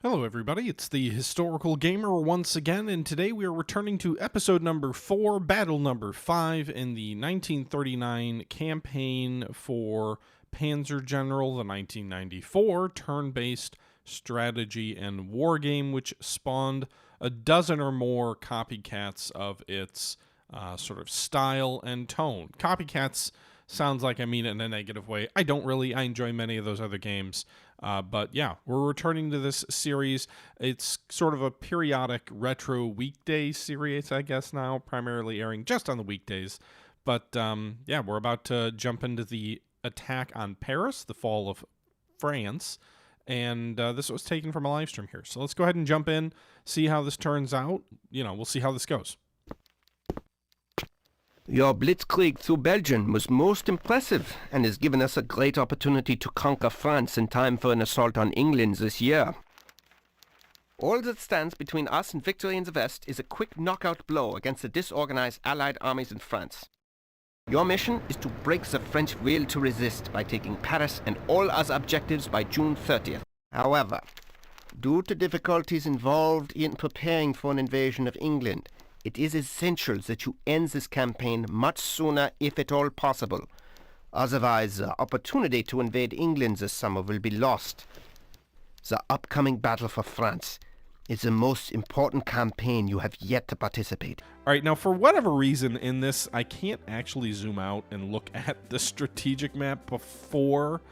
Hello everybody, it's the Historical Gamer once again, and today we are returning to episode number 4, battle number 5 in the 1939 campaign for Panzer General, the 1994 turn-based strategy and war game, which spawned a dozen or more copycats of its sort of style and tone. Copycats sounds like I mean it in a negative way. I don't really. I enjoy many of those other games. But yeah, we're returning to this series. It's sort of a periodic retro weekday series, I guess now, primarily airing just on the weekdays. But yeah, we're about to jump into the attack on Paris, the fall of France. And this was taken from a live stream here. So let's go ahead and jump in, see how this turns out. You know, we'll see how this goes. Your blitzkrieg through Belgium was most impressive and has given us a great opportunity to conquer France in time for an assault on England this year. All that stands between us and victory in the West is a quick knockout blow against the disorganized Allied armies in France. Your mission is to break the French will to resist by taking Paris and all other objectives by June 30th. However, due to difficulties involved in preparing for an invasion of England, it is essential that you end this campaign much sooner, if at all possible. Otherwise, the opportunity to invade England this summer will be lost. The upcoming battle for France is the most important campaign you have yet to participate. All right, now for whatever reason in this, I can't actually zoom out and look at the strategic map before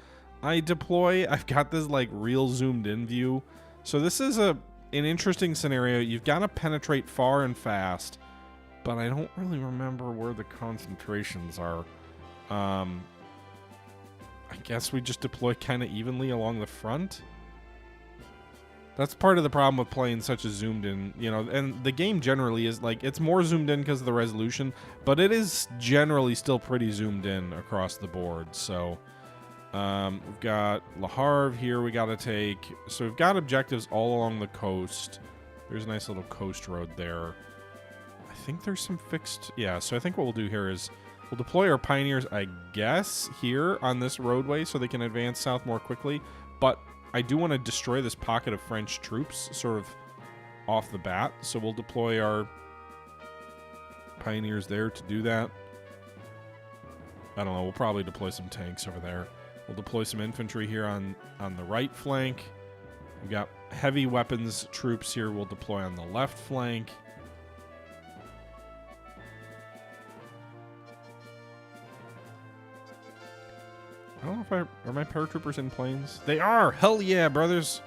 I deploy. I've got this like real zoomed in view. So this is an interesting scenario. You've got to penetrate far and fast, but I don't really remember where the concentrations are. I guess we just deploy kind of evenly along the front. That's part of the problem with playing such a zoomed in, you know, and the game generally is like, it's more zoomed in because of the resolution, but it is generally still pretty zoomed in across the board. So we've got Le Havre here we got to take. So we've got objectives all along the coast. There's a nice little coast road there. I think there's some fixed... Yeah, so I think what we'll do here is we'll deploy our pioneers, I guess, here on this roadway so they can advance south more quickly. But I do want to destroy this pocket of French troops sort of off the bat. So we'll deploy our pioneers there to do that. I don't know. We'll probably deploy some tanks over there. We'll deploy some infantry here on the right flank. We've got heavy weapons troops here. We'll deploy on the left flank. I don't know if are my paratroopers in planes? They are! Hell yeah, brothers!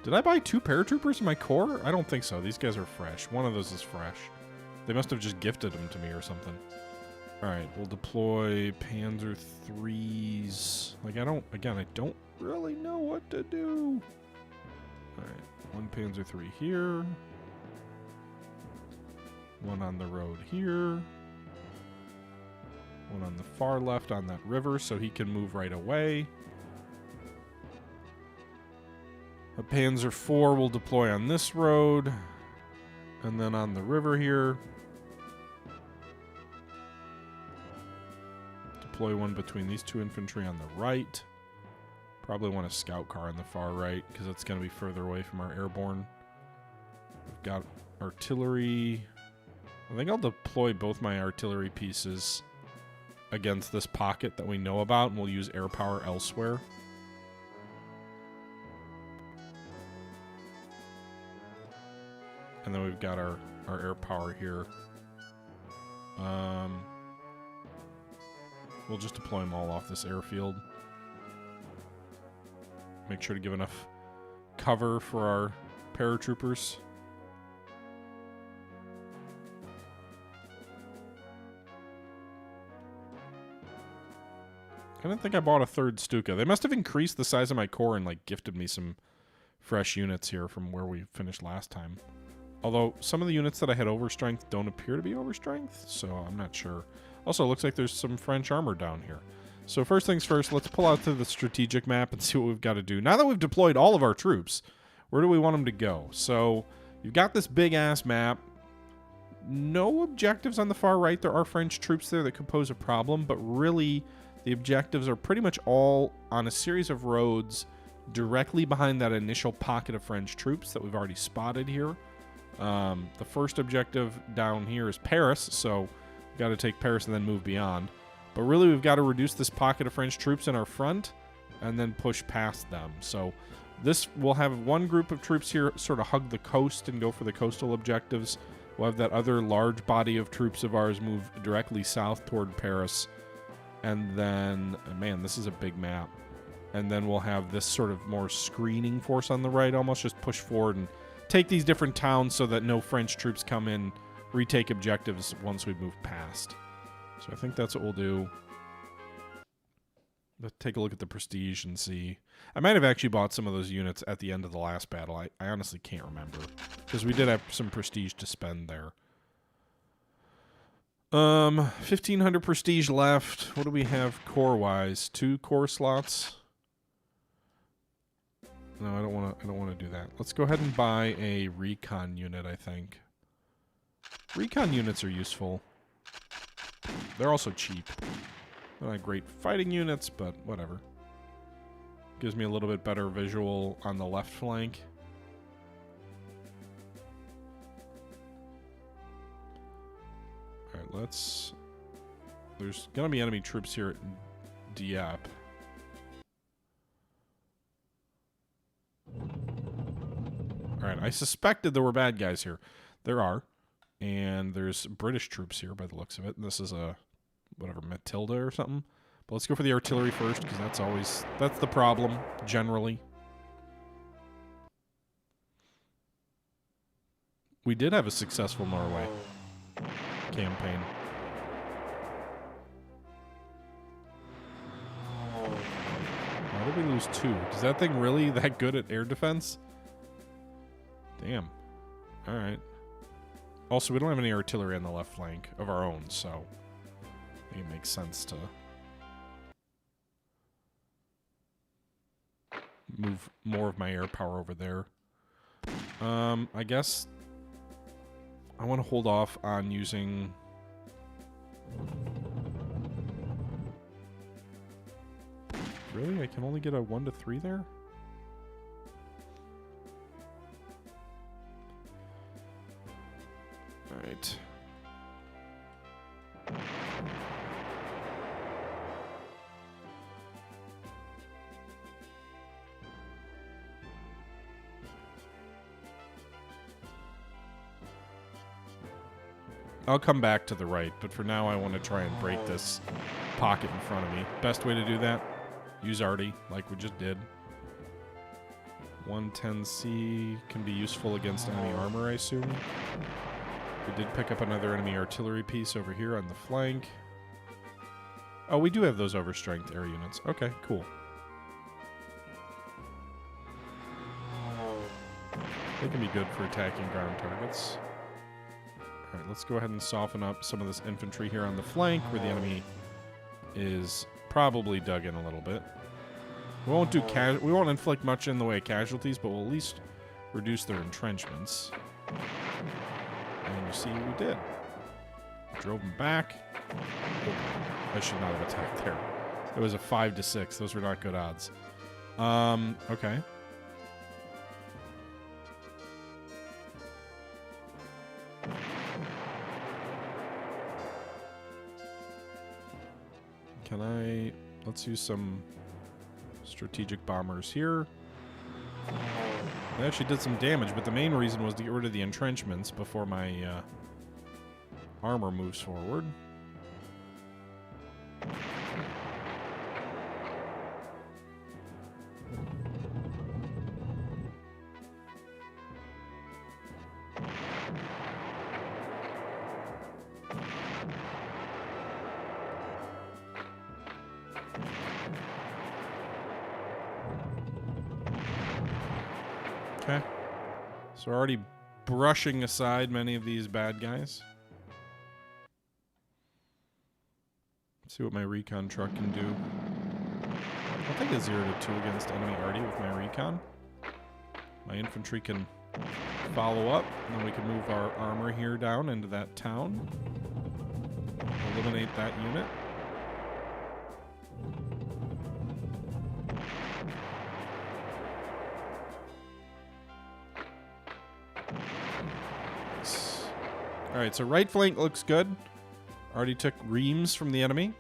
Did I buy 2 paratroopers in my corps? I don't think so. These guys are fresh. One of those is fresh. They must have just gifted them to me or something. Alright, we'll deploy Panzer IIIs. Like, I don't really know what to do. Alright, 1 Panzer III here. 1 on the road here. 1 on the far left on that river so he can move right away. A Panzer IV will deploy on this road. And then on the river here. Deploy 1 between these 2 infantry on the right. Probably want a scout car on the far right because it's going to be further away from our airborne. We've got artillery. I think I'll deploy both my artillery pieces against this pocket that we know about, and we'll use air power elsewhere. And then we've got our air power here. We'll just deploy them all off this airfield. Make sure to give enough cover for our paratroopers. I didn't think I bought a 3rd Stuka. They must have increased the size of my corps and like gifted me some fresh units here from where we finished last time. Although some of the units that I had overstrength don't appear to be overstrength, so I'm not sure. Also, it looks like there's some French armor down here. So first things first, let's pull out to the strategic map and see what we've got to do. Now that we've deployed all of our troops, where do we want them to go? So you've got this big-ass map. No objectives on the far right. There are French troops there that could pose a problem, but really the objectives are pretty much all on a series of roads directly behind that initial pocket of French troops that we've already spotted here. The first objective down here is Paris, so we've got to take Paris and then move beyond. But really, we've got to reduce this pocket of French troops in our front and then push past them. So this will have one group of troops here sort of hug the coast and go for the coastal objectives. We'll have that other large body of troops of ours move directly south toward Paris. And then, man, this is a big map. And then we'll have this sort of more screening force on the right, almost just push forward and take these different towns so that no French troops come in, retake objectives once we move past. So I think that's what we'll do. Let's take a look at the prestige and see. I might have actually bought some of those units at the end of the last battle. I honestly can't remember, because we did have some prestige to spend there. 1,500 prestige left. What do we have core-wise? 2 core slots. No, I don't want to do that. Let's go ahead and buy a recon unit, I think. Recon units are useful. They're also cheap. They're not great fighting units, but whatever. Gives me a little bit better visual on the left flank. Alright, let's... There's gonna be enemy troops here at Dieppe. Alright, I suspected there were bad guys here. There are. And there's British troops here by the looks of it. This is a, whatever, Matilda or something. But let's go for the artillery first, because that's the problem, generally. We did have a successful Norway campaign. Why did we lose 2? Is that thing really that good at air defense? Damn. Alright. Also, we don't have any artillery on the left flank of our own, so I think it makes sense to move more of my air power over there. I guess I want to hold off on using... Really? I can only get a 1 to 3 there? Alright. I'll come back to the right, but for now I want to try and break this pocket in front of me. Best way to do that? Use arty, like we just did. 110C can be useful against enemy armor, I assume. We did pick up another enemy artillery piece over here on the flank. Oh, we do have those overstrength air units. Okay, cool. They can be good for attacking ground targets. Alright, let's go ahead and soften up some of this infantry here on the flank where the enemy is probably dug in a little bit. We won't inflict much in the way of casualties, but we'll at least reduce their entrenchments. And you see we did. Drove them back. Oh, I should not have attacked there. It was a 5 to 6. Those were not good odds. Okay. Can I... Let's use some strategic bombers here. They actually did some damage, but the main reason was to get rid of the entrenchments before my armor moves forward. Okay. So we're already brushing aside many of these bad guys. Let's see what my recon truck can do. I'll take a 0 to 2 against enemy arty with my recon. My infantry can follow up, and then we can move our armor here down into that town. Eliminate that unit. Alright, so right flank looks good. Already took reams from the enemy.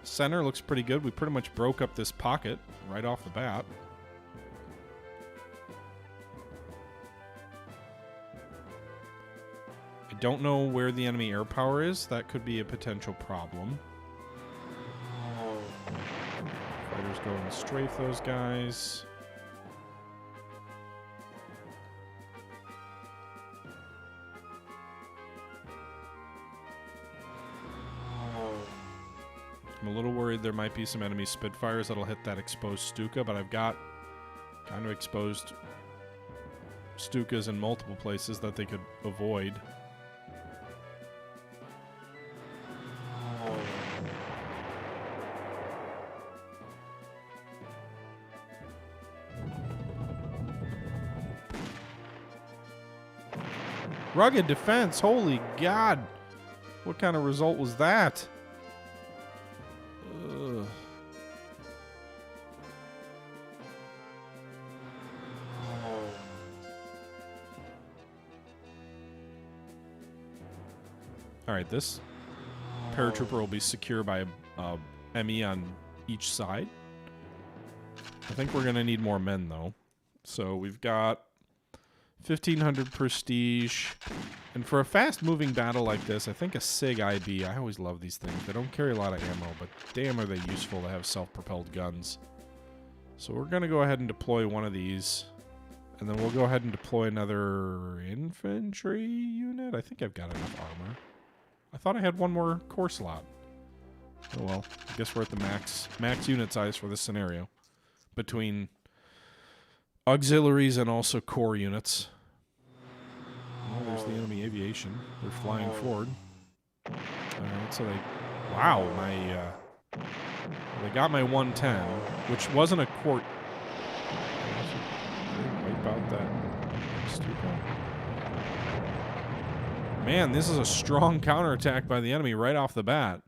Center looks pretty good. We pretty much broke up this pocket right off the bat. I don't know where the enemy air power is. That could be a potential problem. Fighters go and strafe those guys. I'm a little worried there might be some enemy Spitfires that'll hit that exposed Stuka, but I've got kind of exposed Stukas in multiple places that they could avoid. Rugged defense, holy God. What kind of result was that? Ugh. Alright, this paratrooper will be secure by a ME on each side. I think we're going to need more men, though. So we've got 1,500 prestige. And for a fast-moving battle like this, I think a SIG IB, I always love these things. They don't carry a lot of ammo, but damn are they useful to have self-propelled guns. So we're going to go ahead and deploy one of these. And then we'll go ahead and deploy another infantry unit. I think I've got enough armor. I thought I had one more core slot. Oh well, I guess we're at the max unit size for this scenario. Between auxiliaries and also core units. Oh, there's the enemy aviation. They're flying forward. Alright, so they... Wow, they got my 110, which wasn't a core... Wipe out that Stuka. Man, this is a strong counterattack by the enemy right off the bat.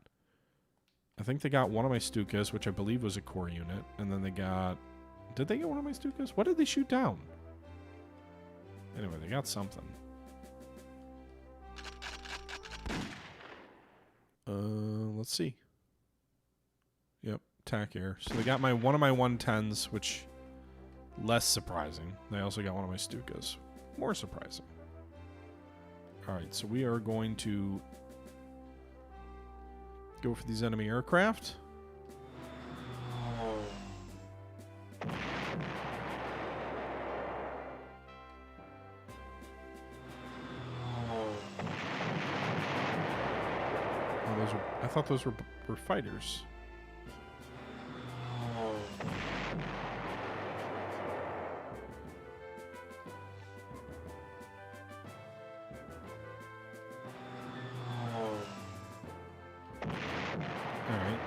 I think they got one of my Stukas, which I believe was a core unit, and then they got... Did they get one of my Stukas? What did they shoot down? Anyway, they got something. Let's see. Yep, attack air. So they got one of my 110s, which less surprising. They also got one of my Stukas. More surprising. Alright, so we are going to go for these enemy aircraft. I thought those were fighters. Alright.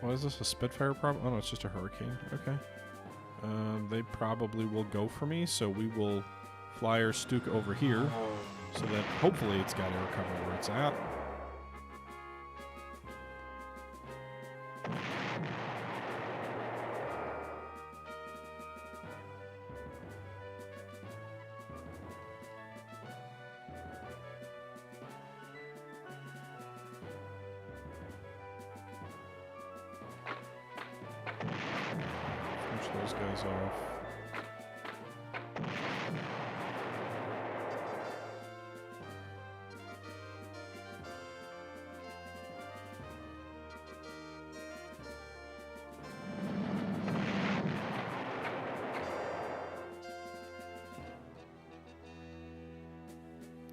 What is this, a Spitfire problem? Oh no, it's just a Hurricane. Okay. They probably will go for me, so we will fly our Stuka over here. So that hopefully it's got air cover where it's at. Finish those guys off.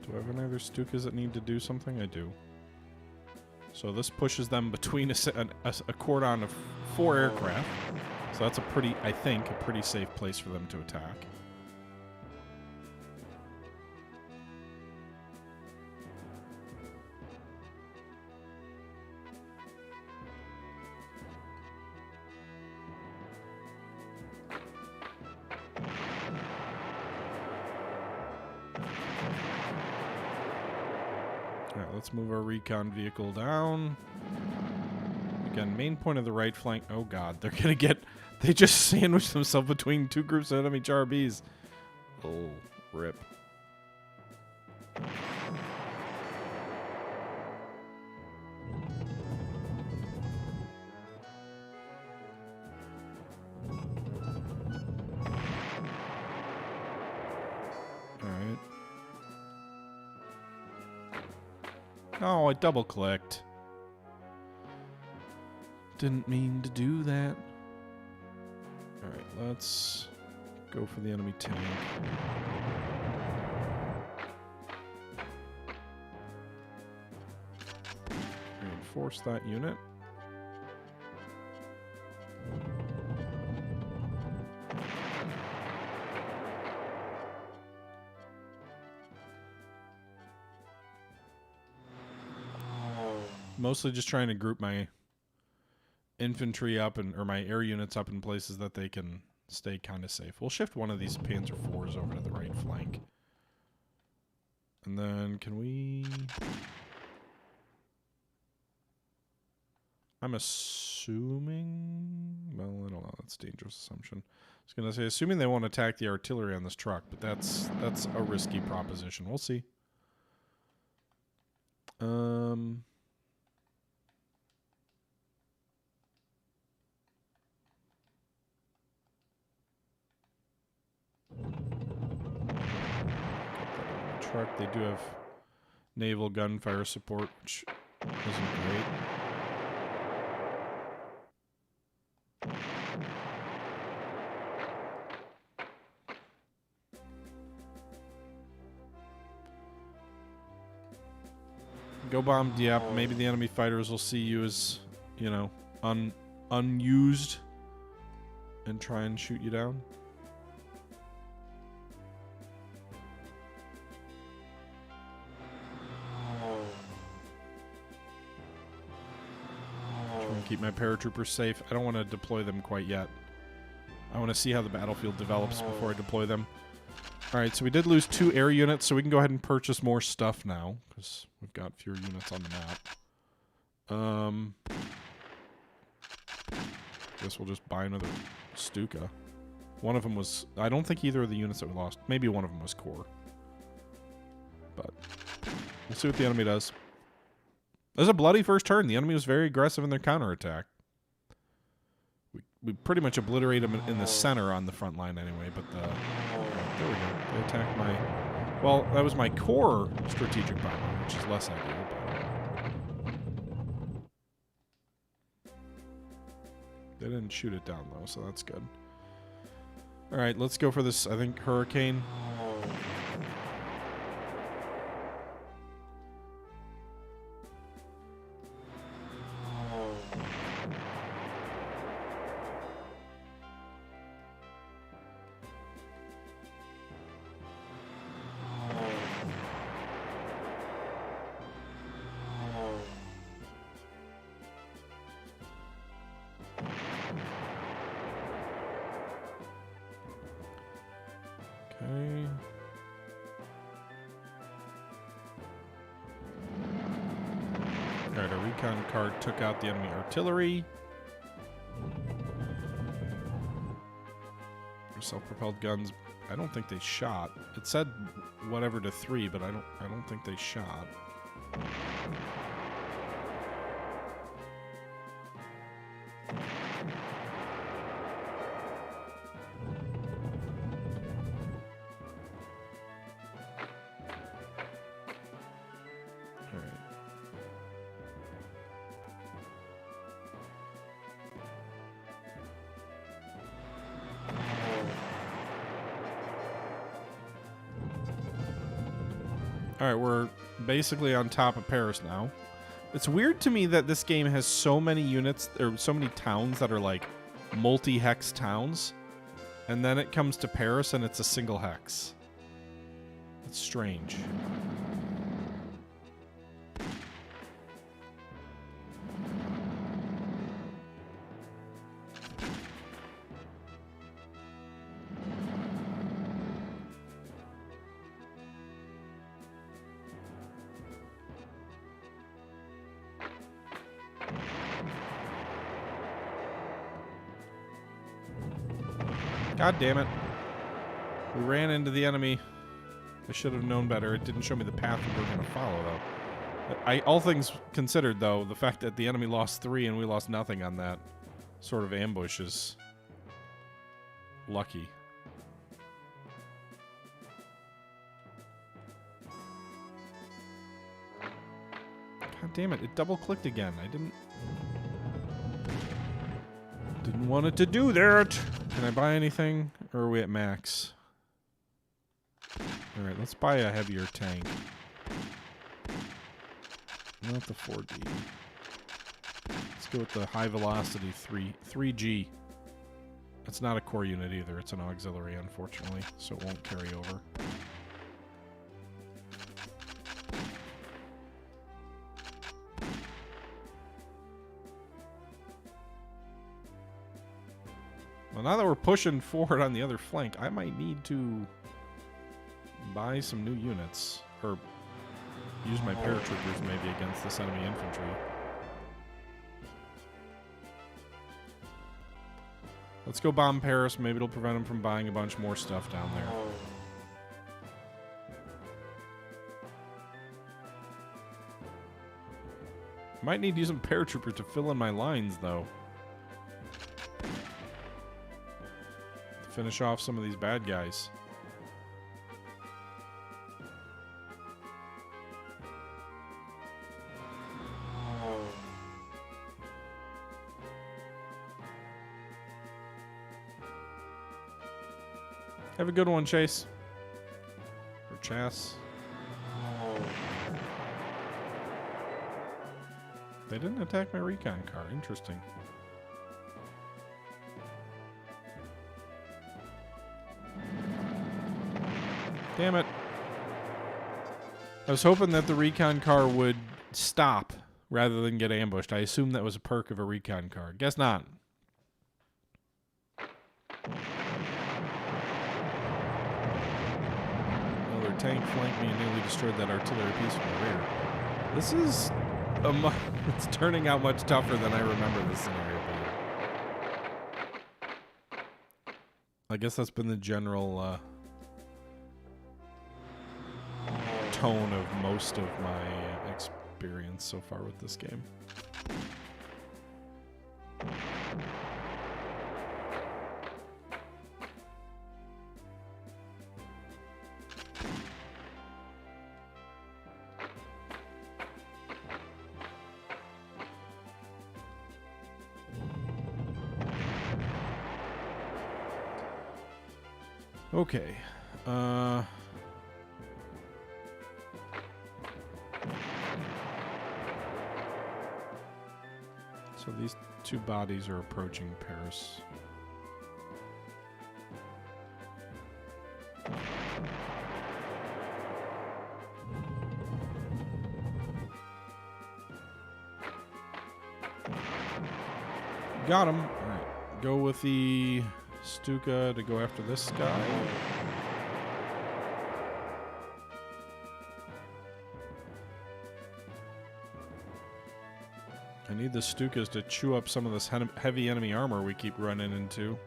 Do I have any other Stukas that need to do something? I do. So this pushes them between a cordon of 4 aircraft. So that's a pretty, I think, a pretty safe place for them to attack. Alright, let's move our recon vehicle down. Again, main point of the right flank. Oh god, they're gonna get... They just sandwiched themselves between 2 groups of enemy HRBs. Oh, rip. Alright. Oh, I double-clicked. Didn't mean to do that. Alright, let's go for the enemy tank. Reinforce that unit. Mostly just trying to group my infantry up or my air units up in places that they can stay kind of safe. We'll shift one of these Panzer IVs over to the right flank. And then can we... I'm assuming... Well, I don't know. That's a dangerous assumption. I was going to say, assuming they won't attack the artillery on this truck, but that's a risky proposition. We'll see. Truck. They do have naval gunfire support, which isn't great. Go bomb, yep. Maybe the enemy fighters will see you as, you know, unused and try and shoot you down. Keep my paratroopers safe. I don't want to deploy them quite yet. I want to see how the battlefield develops before I deploy them. Alright, so we did lose 2 air units, so we can go ahead and purchase more stuff now, because we've got fewer units on the map. Guess we'll just buy another Stuka. One of them was... I don't think either of the units that we lost... Maybe one of them was Corps. But we'll see what the enemy does. It was a bloody first turn. The enemy was very aggressive in their counterattack. We pretty much obliterated them in the center on the front line anyway, but there we go. They attacked my... Well, that was my core strategic bomber, which is less ideal, but... They didn't shoot it down, though, so that's good. Alright, let's go for this, I think, Hurricane. Okay. Alright, our recon card took out the enemy artillery. Our self-propelled guns, I don't think they shot. It said whatever to 3, but I don't think they shot. Alright, we're basically on top of Paris now. It's weird to me that this game has so many units, or so many towns that are like multi-hex towns, and then it comes to Paris and it's a single hex. It's strange. God damn it. We ran into the enemy. I should have known better. It didn't show me the path we were going to follow, though. All things considered, though, the fact that the enemy lost 3 and we lost nothing on that sort of ambush is lucky. God damn it, it double-clicked again. I didn't want it to do that. Can I buy anything? Or are we at max? Alright, let's buy a heavier tank. Not the 4D. Let's go with the high velocity 3G. It's not a core unit either. It's an auxiliary, unfortunately, so it won't carry over. Well, now that we're pushing forward on the other flank, I might need to buy some new units. Or use my paratroopers maybe against this enemy infantry. Let's go bomb Paris. Maybe it'll prevent him from buying a bunch more stuff down there. Might need to use some paratroopers to fill in my lines, though. To finish off some of these bad guys. Have a good one, Chase. Or Chas. They didn't attack my recon car. Interesting. Damn it. I was hoping that the recon car would stop rather than get ambushed. I assumed that was a perk of a recon car. Guess not. Tank flanked me and nearly destroyed that artillery piece from the rear. This is it's turning out much tougher than I remember this scenario being. I guess that's been the general tone of most of my experience so far with this game. Okay. So these two bodies are approaching Paris. Got him. All right. Go with the Stuka to go after this guy. I need the Stukas to chew up some of this heavy enemy armor we keep running into.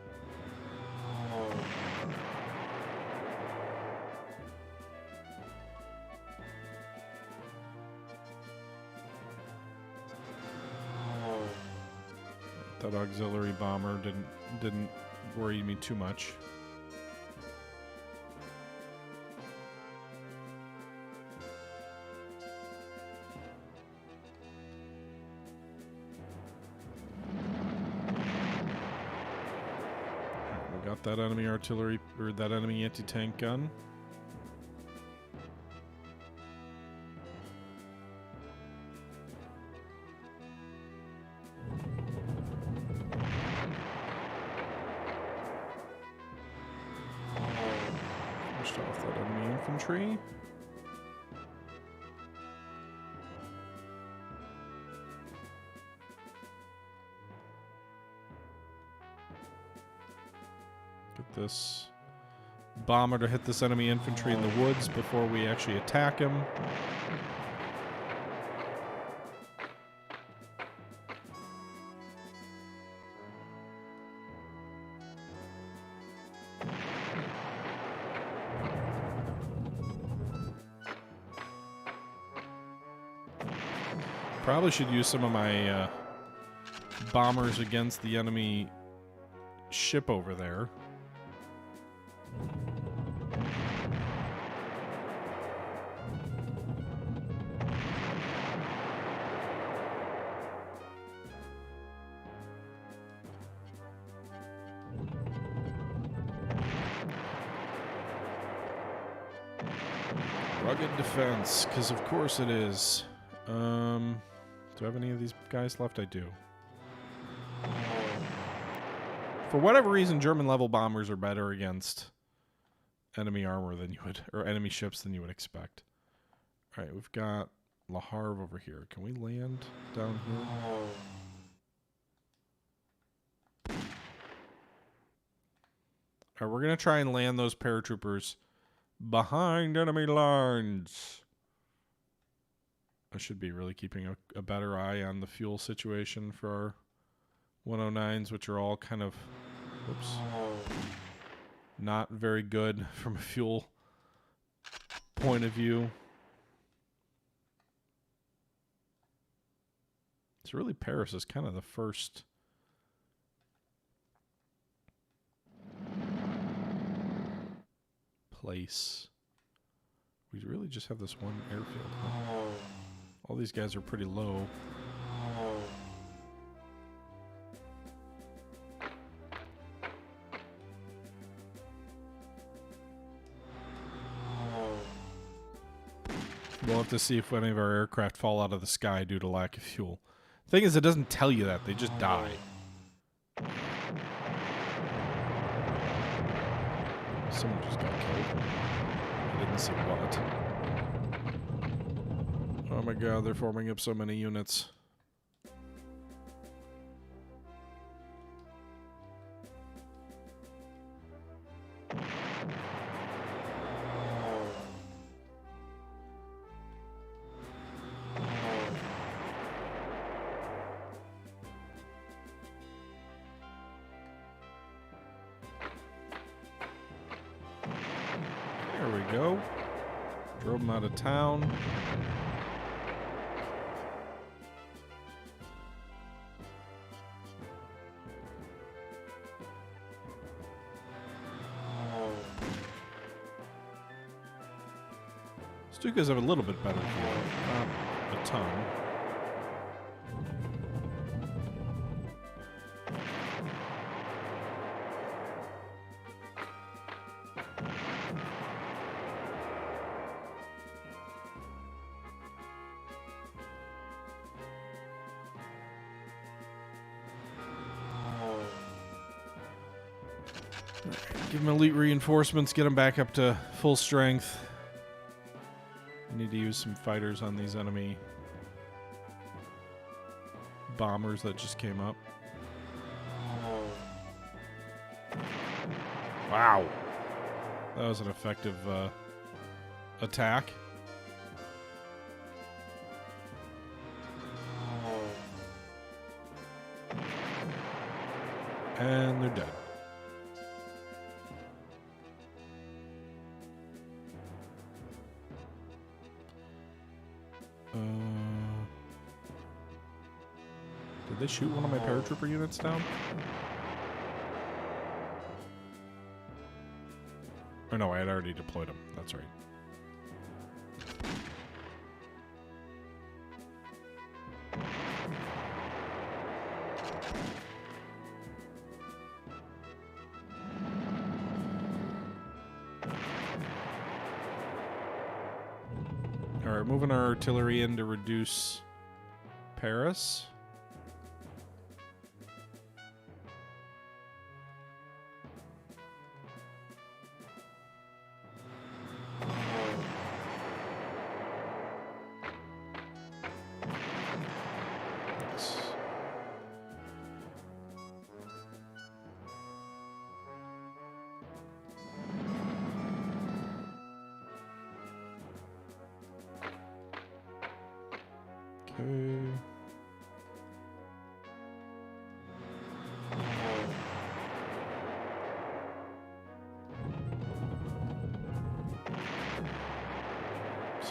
That auxiliary bomber didn't worry me too much. We got that enemy artillery, or that enemy anti-tank gun. Off that enemy infantry. Get this bomber to hit this enemy infantry in the woods before we actually attack him. Probably should use some of my bombers against the enemy ship over there. Rugged defense, because of course it is. Do I have any of these guys left? I do. For whatever reason, German level bombers are better against enemy armor than you would, or enemy ships than you would expect. All right, we've got Le Havre over here. Can we land down here? All right, we're gonna try and land those paratroopers behind enemy lines. I should be really keeping a better eye on the fuel situation for our 109s, which are all kind of, oops, not very good from a fuel point of view. So really Paris is kind of the first place. We really just have this one airfield, huh? All these guys are pretty low. We'll have to see if any of our aircraft fall out of the sky due to lack of fuel. Thing is, it doesn't tell you that. They just die. Someone just got killed. I didn't see what. Oh my god, they're forming up so many units. There we go. Drove them out of town. Stukas have a little bit better fuel, not a ton. Give them elite reinforcements, get them back up to full strength. We need to use some fighters on these enemy bombers that just came up. Wow. That was an effective attack. And they're dead. Did they shoot one of my paratrooper units down? Oh no, I had already deployed them. That's right. Alright, moving our artillery in to reduce Paris.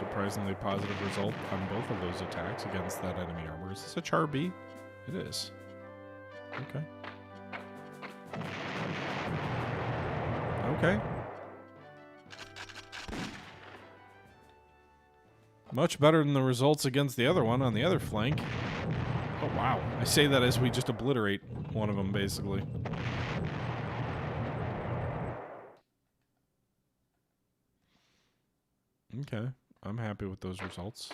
surprisingly positive result on both of those attacks against that enemy armor. Is this a Char B? It is. Okay. Okay. Much better than the results against the other one on the other flank. Oh, wow. I say that as we just obliterate one of them, basically. Okay. I'm happy with those results.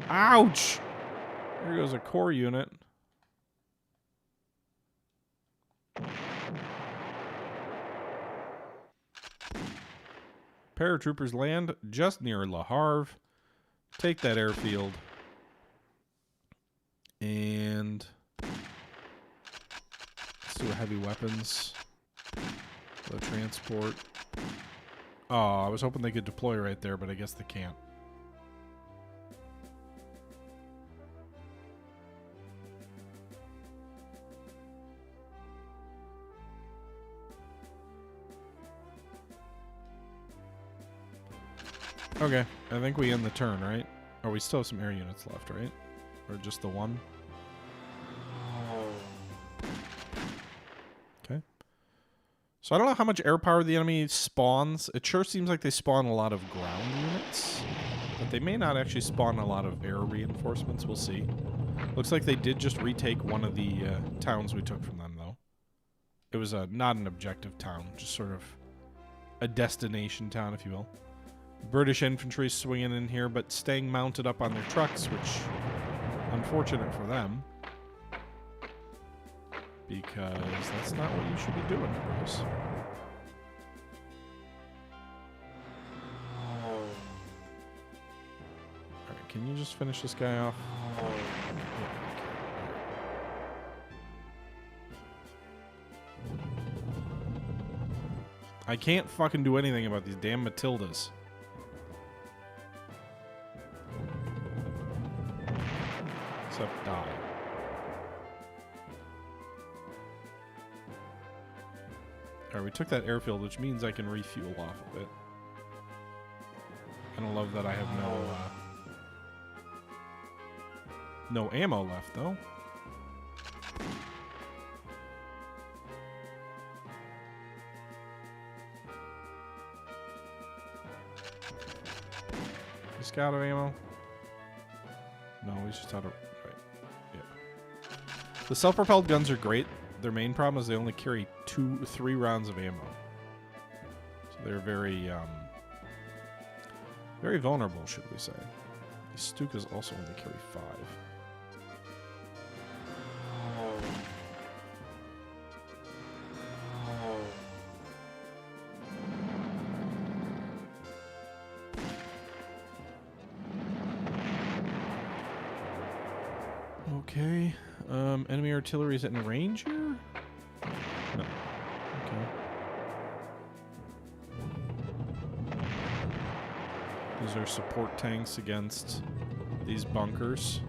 Ouch! There goes a core unit. Paratroopers land just near Le Havre. Take that airfield. And let's do heavy weapons. The transport. Oh, I was hoping they could deploy right there, but I guess they can't. Okay, I think we end the turn, right? Or we still have some air units left, right? Or just the one? Okay. So I don't know how much air power the enemy spawns. It sure seems like they spawn a lot of ground units. But they may not actually spawn a lot of air reinforcements. We'll see. Looks like they did just retake one of the towns we took from them, though. It was not an objective town, just sort of a destination town, if you will. British infantry swinging in here, but staying mounted up on their trucks, which, unfortunate for them. Because that's not what you should be doing, bros. Alright, can you just finish this guy off? Yeah, okay. I can't fucking do anything about these damn Matildas. Except die. Alright, we took that airfield, which means I can refuel off of it. Kinda love that I have no ammo left, though. Just out of ammo? No, he's just out of... Right. Yeah. The self-propelled guns are great. Their main problem is they only carry 3 rounds of ammo. So they're very, very vulnerable, should we say. These Stukas also only carry 5. Okay. Enemy artillery is in range here? No. Okay. These are support tanks against these bunkers.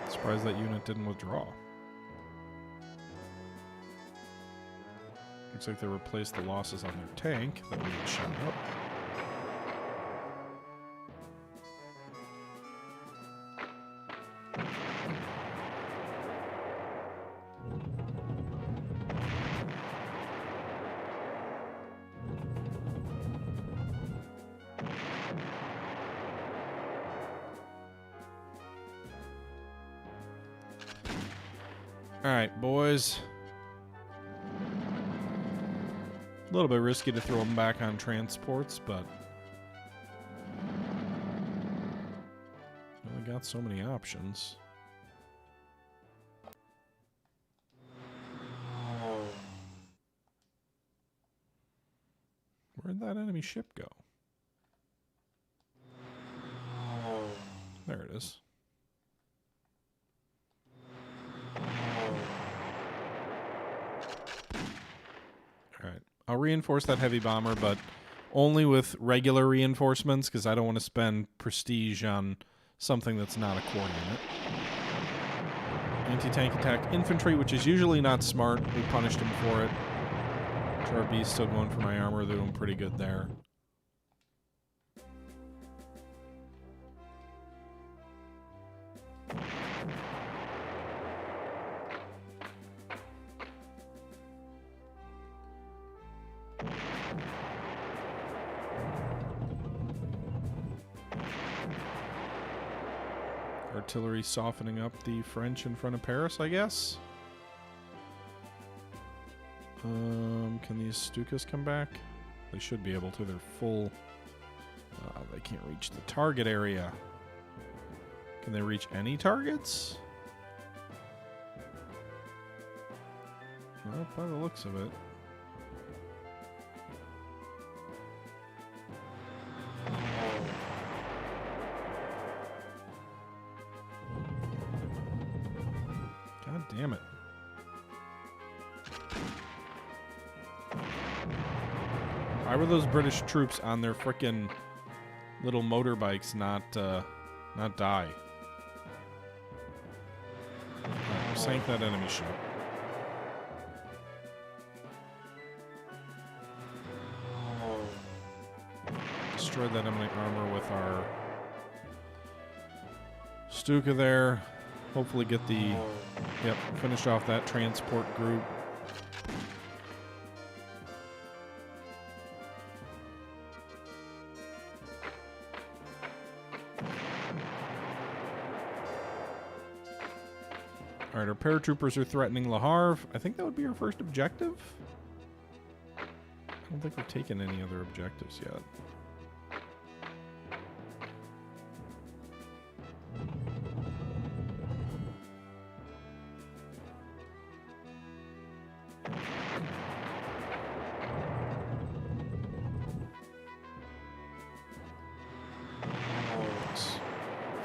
Surprised that unit didn't withdraw. Looks like they replaced the losses on their tank that we had shot up. Alright, boys. A little bit risky to throw them back on transports, but we got so many options. Where'd that enemy ship go? There it is. Alright. I'll reinforce that heavy bomber, but only with regular reinforcements, because I don't want to spend prestige on something that's not a core unit. Anti-tank attack infantry, which is usually not smart. We punished him for it. HRB's still going for my armor. They're doing pretty good there. Artillery softening up the French in front of Paris, I guess. Can these Stukas come back? They should be able to. They're full. They can't reach the target area. Can they reach any targets? Well, by the looks of it. God damn it. Why were those British troops on their frickin' little motorbikes not die? Sank that enemy ship. Destroyed that enemy armor with our Stuka there. Hopefully get the... Yep, finish off that transport group. Alright, our paratroopers are threatening Le Havre. I think that would be our first objective. I don't think we've taken any other objectives yet.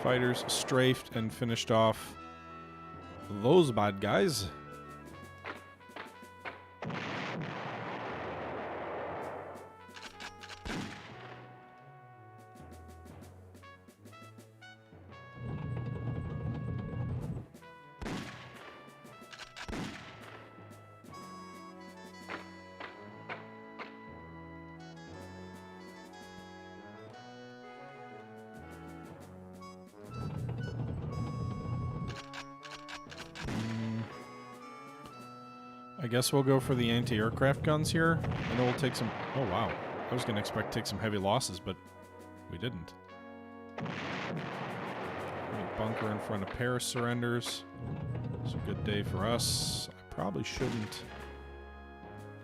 Fighters strafed and finished off those bad guys. I guess we'll go for the anti-aircraft guns here. I know we'll take some... Oh, wow. I was going to expect to take some heavy losses, but we didn't. Bunker in front of Paris surrenders. It's a good day for us. I probably shouldn't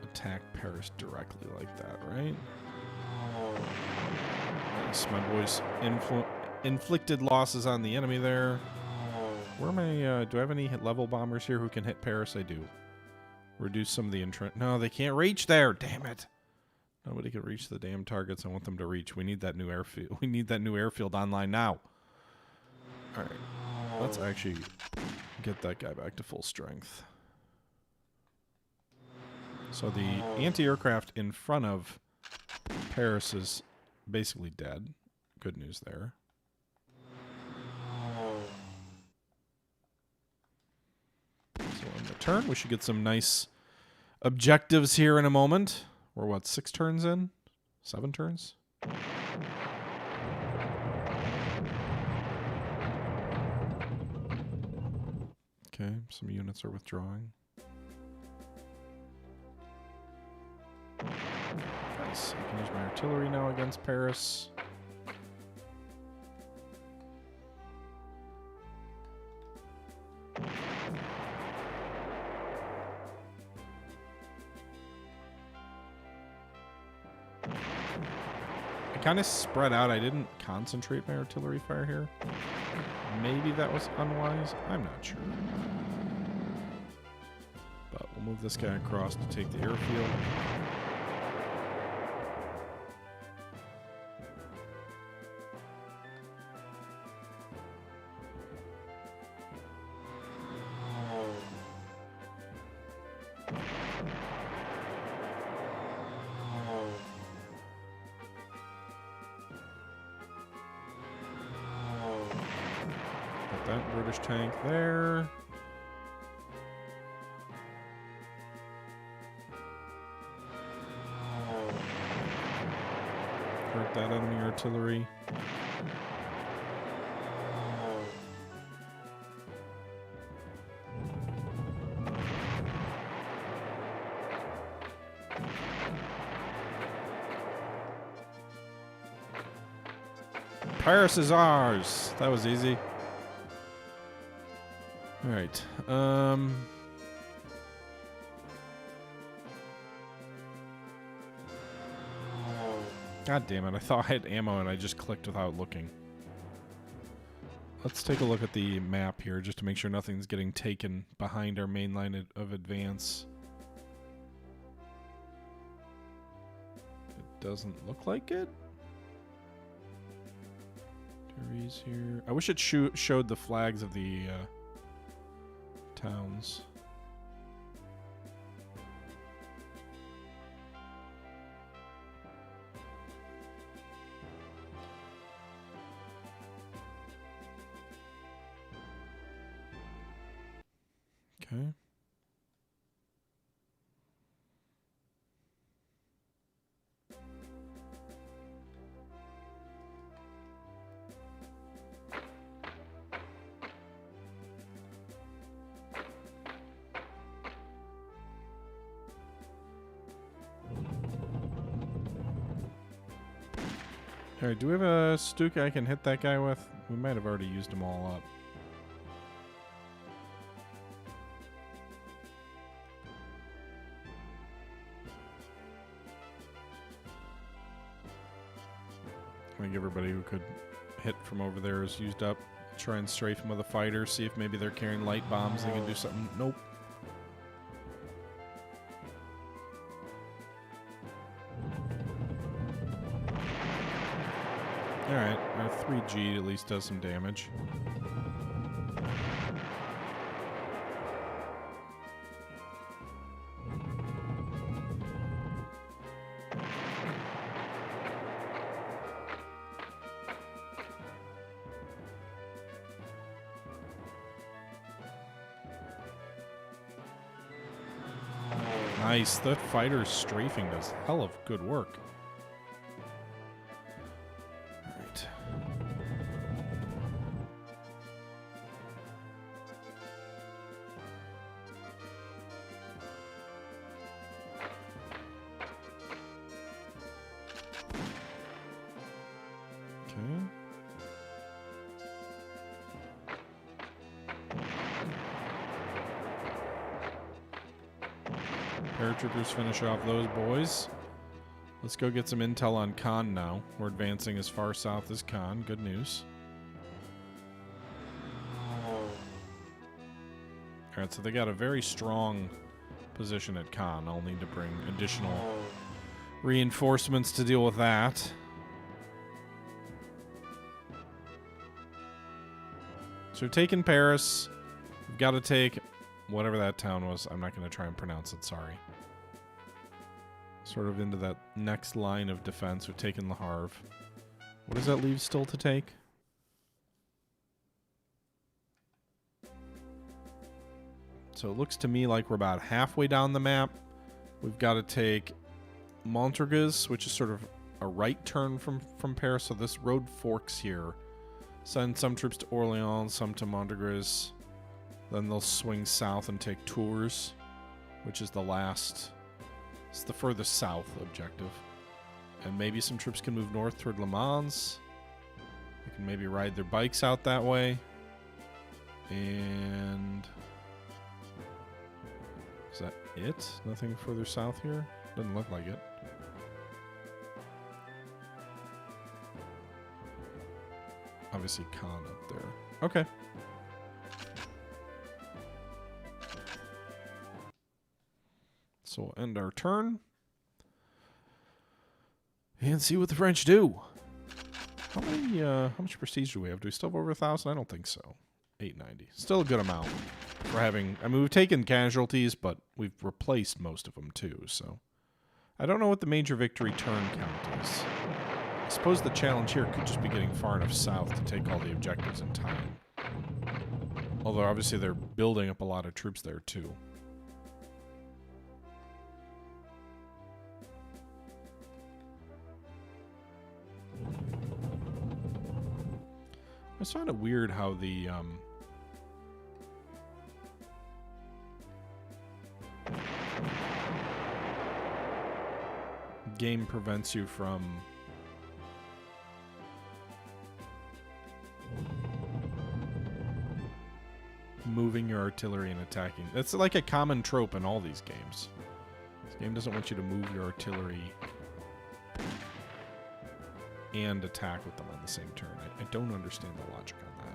attack Paris directly like that, right? Nice, my boys inflicted losses on the enemy there. Where am I? Do I have any level bombers here who can hit Paris? I do. Reduce some of the entrench. No, they can't reach there. Damn it. Nobody can reach the damn targets I want them to reach. We need that new airfield. We need that new airfield online now. All right. Let's actually get that guy back to full strength. So the anti-aircraft in front of Paris is basically dead. Good news there. So in return, we should get some nice objectives here in a moment. We're what, 6 turns in? 7 turns? Okay, some units are withdrawing. Nice. I can use my artillery now against Paris. Kind of spread out. I didn't concentrate my artillery fire here. Maybe that was unwise. I'm not sure. But we'll move this guy across to take the airfield. that British tank there. Hurt that enemy artillery. Paris is ours. That was easy. All right. God damn it. I thought I had ammo and I just clicked without looking. Let's take a look at the map here just to make sure nothing's getting taken behind our main line of advance. It doesn't look like it. Derry's here. I wish it showed the flags of the towns. Okay. Alright, do we have a Stuka I can hit that guy with? We might have already used them all up. I think everybody who could hit from over there is used up. Try and strafe them with a fighter, see if maybe they're carrying light bombs. They can do something. Nope. Alright, our 3G at least does some damage. Nice, that fighter's strafing does hell of good work. Alright. Okay. Paratroopers finish off those boys. Let's go get some intel on Khan now. We're advancing as far south as Khan. Good news. Alright, so they got a very strong position at Khan. I'll need to bring additional reinforcements to deal with that. So we've taken Paris. We've got to take whatever that town was. I'm not going to try and pronounce it, sorry. Sort of into that next line of defense. We've taken Le Havre. What does that leave still to take? So it looks to me like we're about halfway down the map. We've got to take Montargis, which is sort of a right turn from Paris. So this road forks here. Send some troops to Orléans, some to Montargis. Then they'll swing south and take Tours, which is the last... It's the furthest south objective. And maybe some troops can move north toward Le Mans. They can maybe ride their bikes out that way. And... Is that it? Nothing further south here? Doesn't look like it. Obviously Khan up there. Okay. So we'll end our turn. And see what the French do. How much prestige do we have? Do we still have over 1,000? I don't think so. 890. Still a good amount for having... I mean, we've taken casualties, but we've replaced most of them too, so... I don't know what the major victory turn count is. I suppose the challenge here could just be getting far enough south to take all the objectives in time. Although obviously they're building up a lot of troops there too. I just find it weird how the game prevents you from moving your artillery and attacking. That's like a common trope in all these games. This game doesn't want you to move your artillery and attack with them on the same turn. I don't understand the logic on that.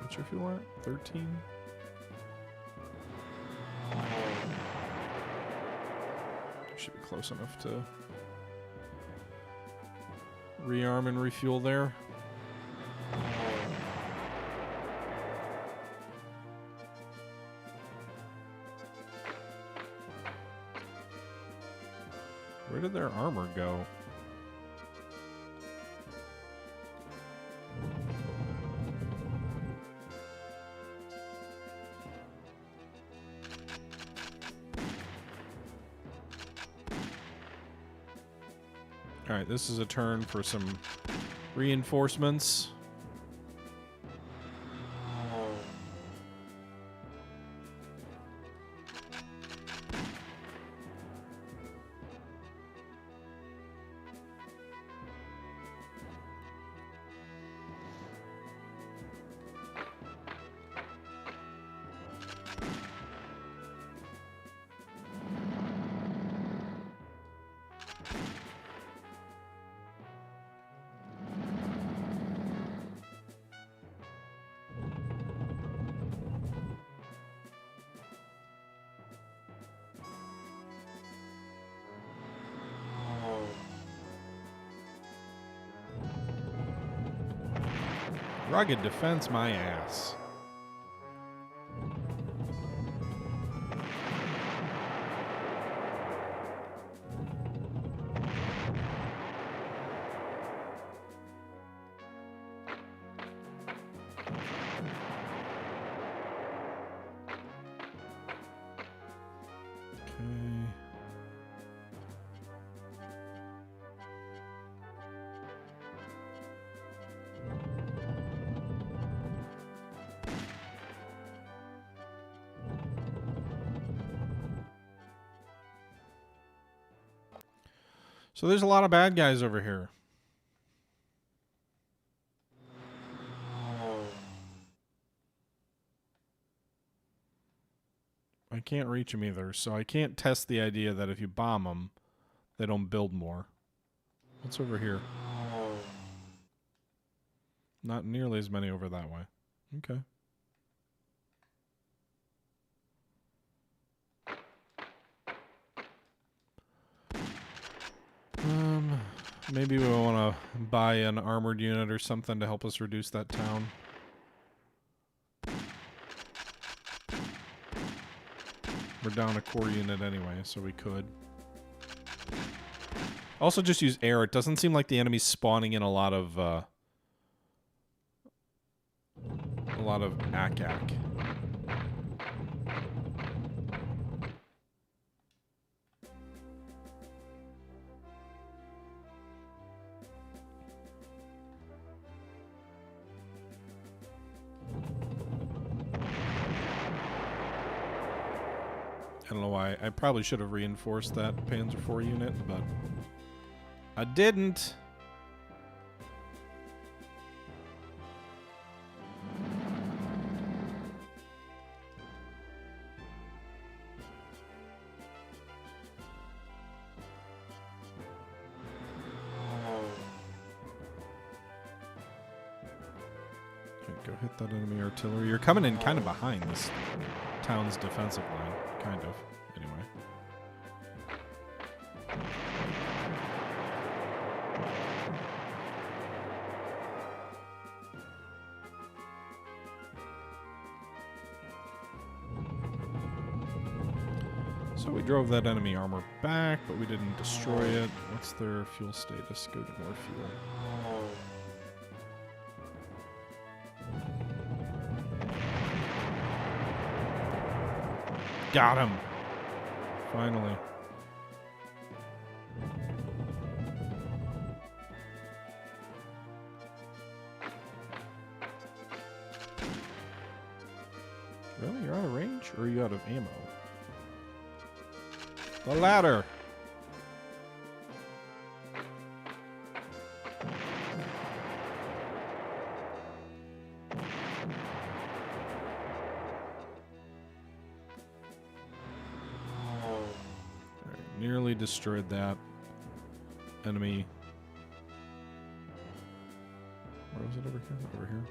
What's your fuel at? 13? Should be close enough to rearm and refuel there. Where did their armor go? Alright, this is a turn for some reinforcements. Rugged defense, my ass. So there's a lot of bad guys over here. I can't reach them either, so I can't test the idea that if you bomb them, they don't build more. What's over here? Not nearly as many over that way. Okay. Maybe we want to buy an armored unit or something to help us reduce that town. We're down a core unit anyway, so we could. Also just use air. It doesn't seem like the enemy's spawning in a lot of ack-ack. I don't know why. I probably should have reinforced that Panzer IV unit, but I didn't. Okay, go hit that enemy artillery. You're coming in kind of behind this town's defensive line. Kind of, anyway. So we drove that enemy armor back, but we didn't destroy it. What's their fuel status? Go get more fuel. Got him! Finally. Really? You're out of range? Or are you out of ammo? The latter! Alright, nearly destroyed that enemy. Where was it over here? Over here.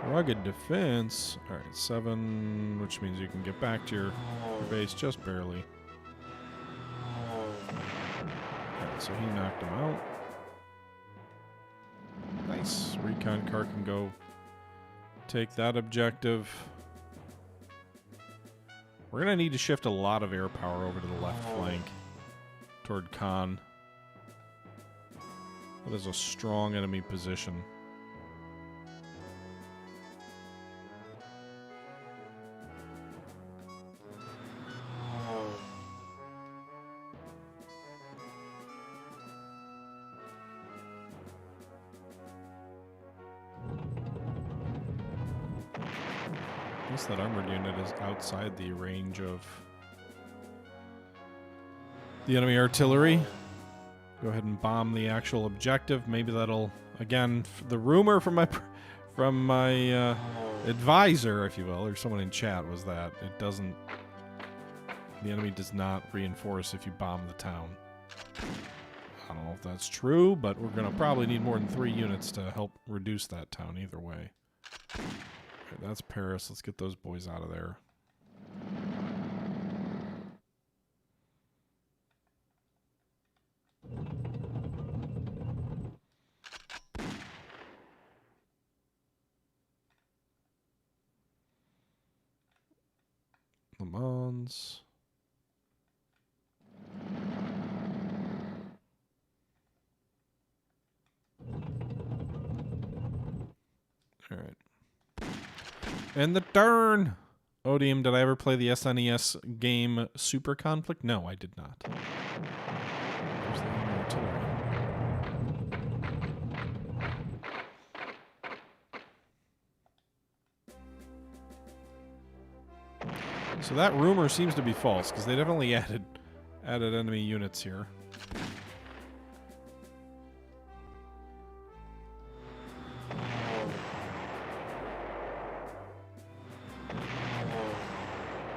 Rugged defense. Alright, 7, which means you can get back to your base just barely. Alright, so he knocked him out. Nice. Recon car can go take that objective. We're going to need to shift a lot of air power over to the left flank toward Khan. That is a strong enemy position. I guess that armored unit is outside the range of the enemy artillery. Go ahead and bomb the actual objective. Maybe that'll, again, the rumor from my advisor, if you will, or someone in chat, was that the enemy does not reinforce if you bomb the town. I don't know if that's true, but we're going to probably need more than 3 units to help reduce that town either way. Okay, that's Paris. Let's get those boys out of there. Le Mans. All right. And the turn. Odium, did I ever play the SNES game Super Conflict? No, I did not. There's the enemy artillery. So that rumor seems to be false, because they definitely added enemy units here.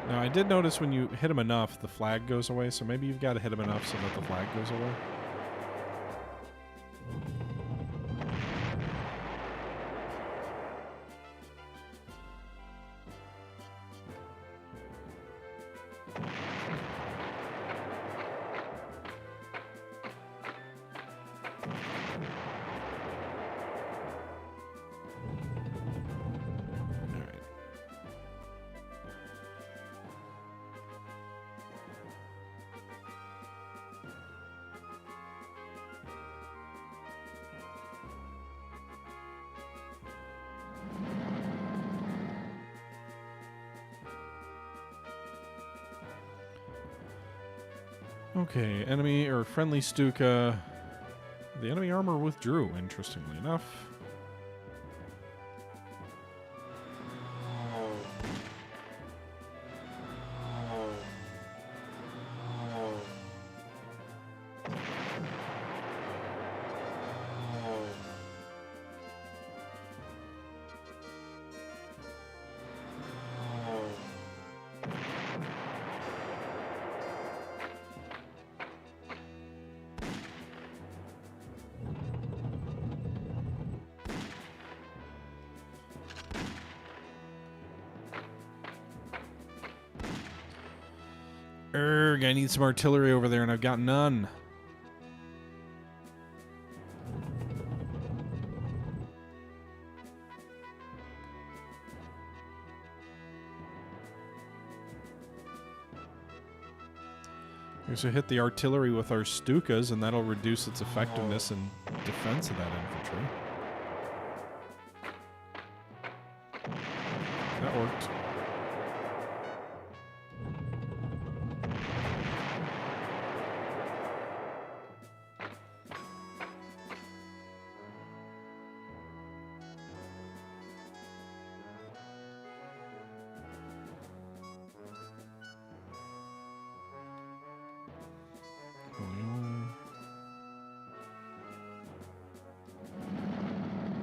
Now, I did notice when you hit him enough, the flag goes away, so maybe you've got to hit him enough so that the flag goes away. Okay, enemy or friendly Stuka. The enemy armor withdrew, interestingly enough. Erg, I need some artillery over there, and I've got none. We should hit the artillery with our Stukas, and that'll reduce its effectiveness in defense of that infantry. That worked.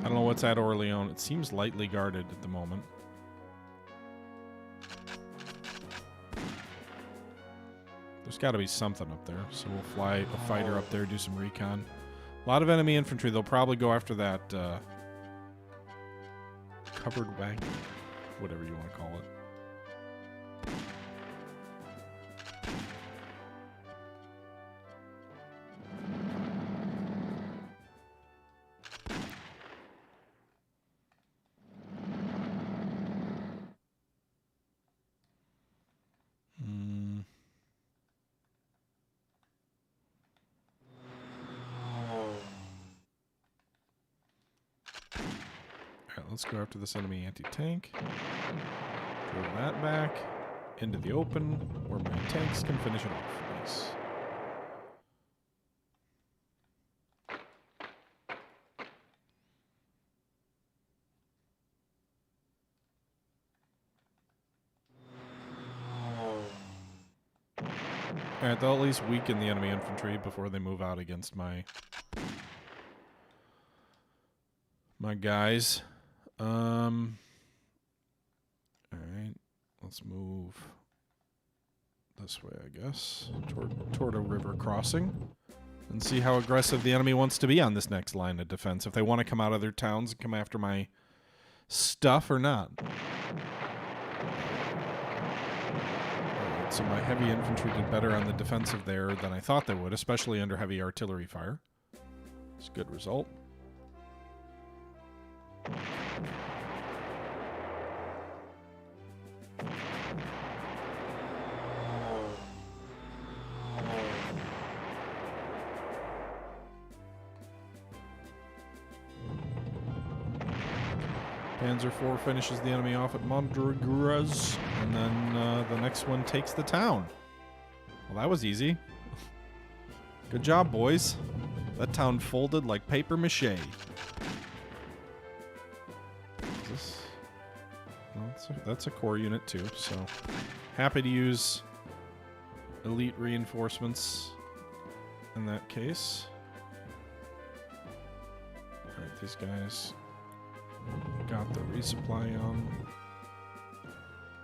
I don't know what's at Orleans. It seems lightly guarded at the moment. There's got to be something up there, so we'll fly a fighter up there, do some recon. A lot of enemy infantry. They'll probably go after that covered wagon, whatever you want to call it. Let's go after this enemy anti-tank. Throw that back into the open where my tanks can finish it off. Nice. Alright, they'll at least weaken the enemy infantry before they move out against my guys. Alright, let's move this way, I guess, toward a river crossing, and see how aggressive the enemy wants to be on this next line of defense, if they want to come out of their towns and come after my stuff or not. Alright, so my heavy infantry did better on the defensive there than I thought they would, especially under heavy artillery fire. It's a good result. Panzer IV finishes the enemy off at Mondragras, and then the next one takes the town. Well, that was easy. Good job, boys. That town folded like paper mache. Is this? No, that's a core unit too, so happy to use elite reinforcements in that case. Alright, these guys got the resupply on.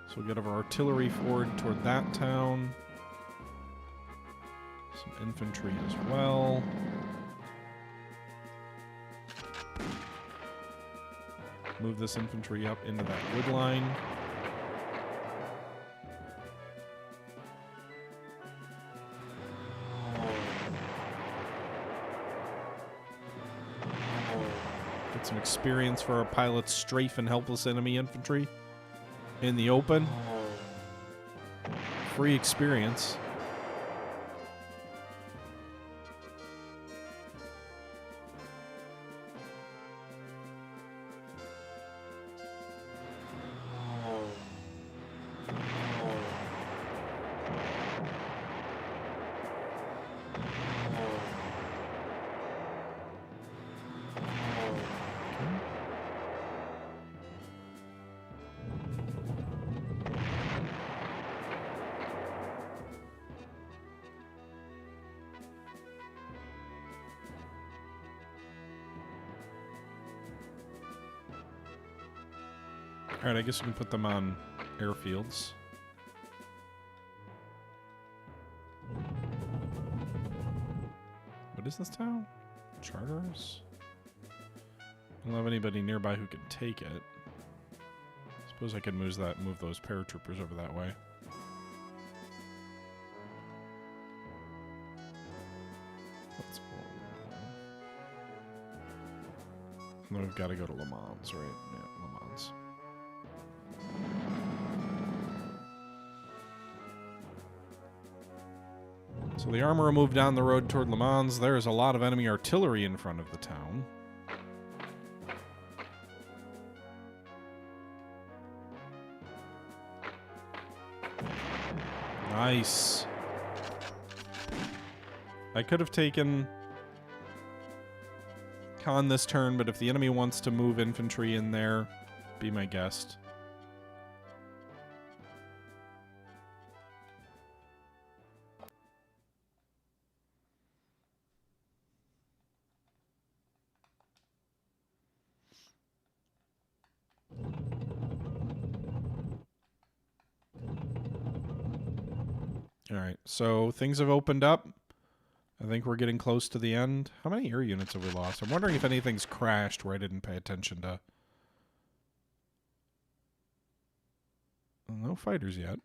So we'll get our artillery forward toward that town. Some infantry as well. Move this infantry up into that wood line. Get some experience for our pilots strafe and helpless enemy infantry in the open. Free experience. Alright, I guess we can put them on airfields. What is this town? Charters? I don't have anybody nearby who can take it. Suppose I could move those paratroopers over that way. Let's go. And then we've got to go to Le Mans, right? Yeah, Le Mans. So the armor will move down the road toward Le Mans. There's a lot of enemy artillery in front of the town. Nice. I could have taken Khan this turn, but if the enemy wants to move infantry in there, be my guest. All right, so things have opened up. I think we're getting close to the end. How many air units have we lost? I'm wondering if anything's crashed where I didn't pay attention to. Well, no fighters yet.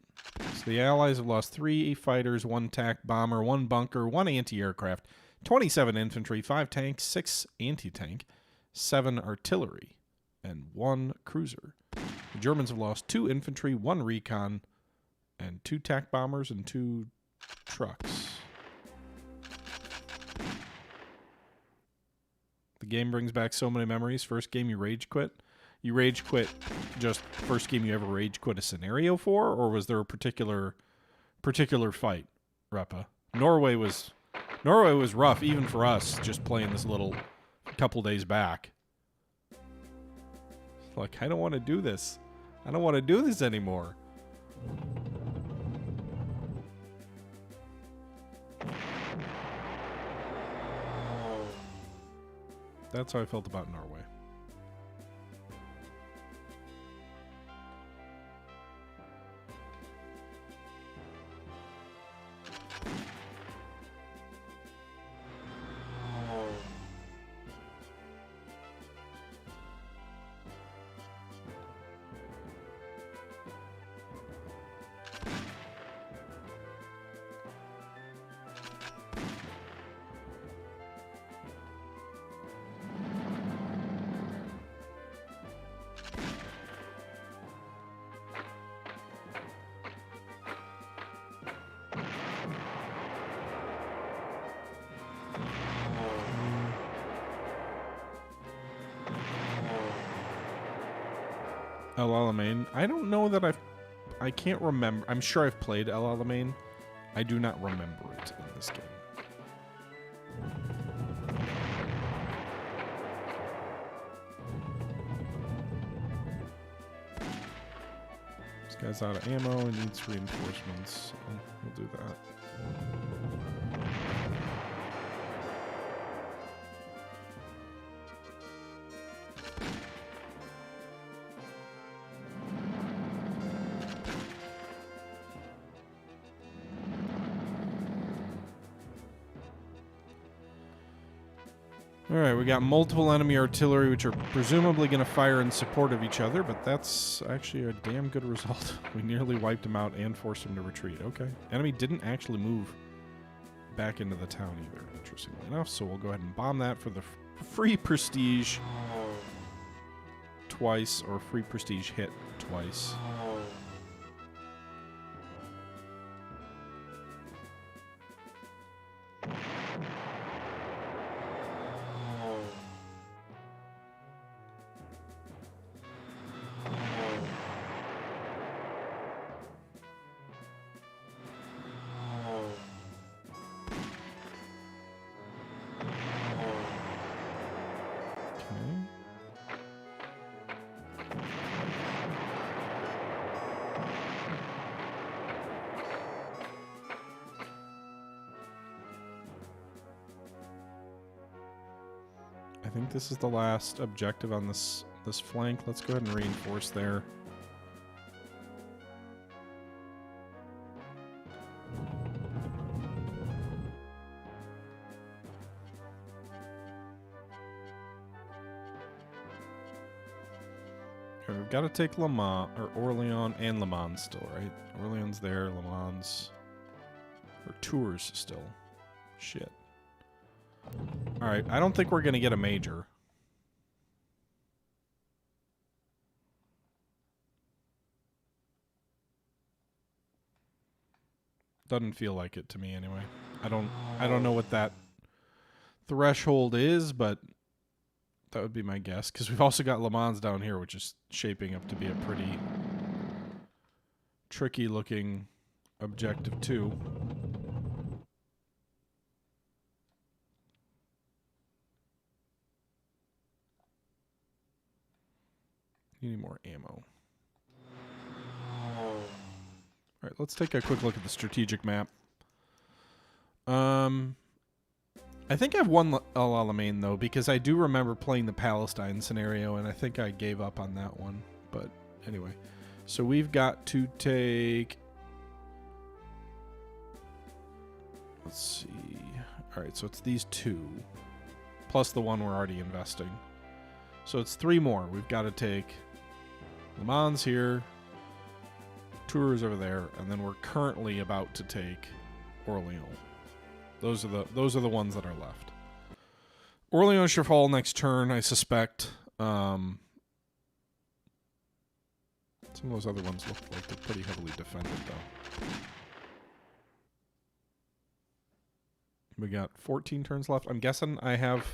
So the Allies have lost 3 fighters, 1 attack bomber, 1 bunker, 1 anti-aircraft, 27 infantry, 5 tanks, 6 anti-tank, 7 artillery, and 1 cruiser. The Germans have lost 2 infantry, 1 recon, and 2 attack bombers and 2 trucks. The game brings back so many memories. First game you rage quit. You rage quit just first game you ever rage quit a scenario for, or was there a particular fight, Repa? Norway was rough even for us just playing this little couple days back. Like, I don't want to do this. I don't want to do this anymore. That's how I felt about Norway. El Alamein. I don't know that I can't remember. I'm sure I've played El Alamein. I do not remember it in this game. This guy's out of ammo and needs reinforcements. We'll do that. Alright, we got multiple enemy artillery, which are presumably going to fire in support of each other, but that's actually a damn good result. We nearly wiped them out and forced them to retreat. Okay. Enemy didn't actually move back into the town either, interestingly enough, so we'll go ahead and bomb that for the free prestige twice, or free prestige hit twice. I think this is the last objective on this flank. Let's go ahead and reinforce there. Okay, we've got to take Le Mans, or Orléans and Le Mans still, right? Orléans there, Le Mans, or Tours still. Shit. Alright, I don't think we're going to get a major. Doesn't feel like it to me anyway. I don't know what that threshold is, but that would be my guess. Because we've also got Le Mans down here, which is shaping up to be a pretty tricky looking objective too. You need more ammo. All right, let's take a quick look at the strategic map. I think I've won El Alamein, though, because I do remember playing the Palestine scenario, and I think I gave up on that one. But anyway, so we've got to take... Let's see. All right, so it's these two, plus the one we're already investing. So it's 3 more. We've got to take Le Mans here, Tours over there, and then we're currently about to take Orléans. Those are the ones that are left. Orléans should fall next turn, I suspect. Some of those other ones look like they're pretty heavily defended, though. We got 14 turns left. I'm guessing I have...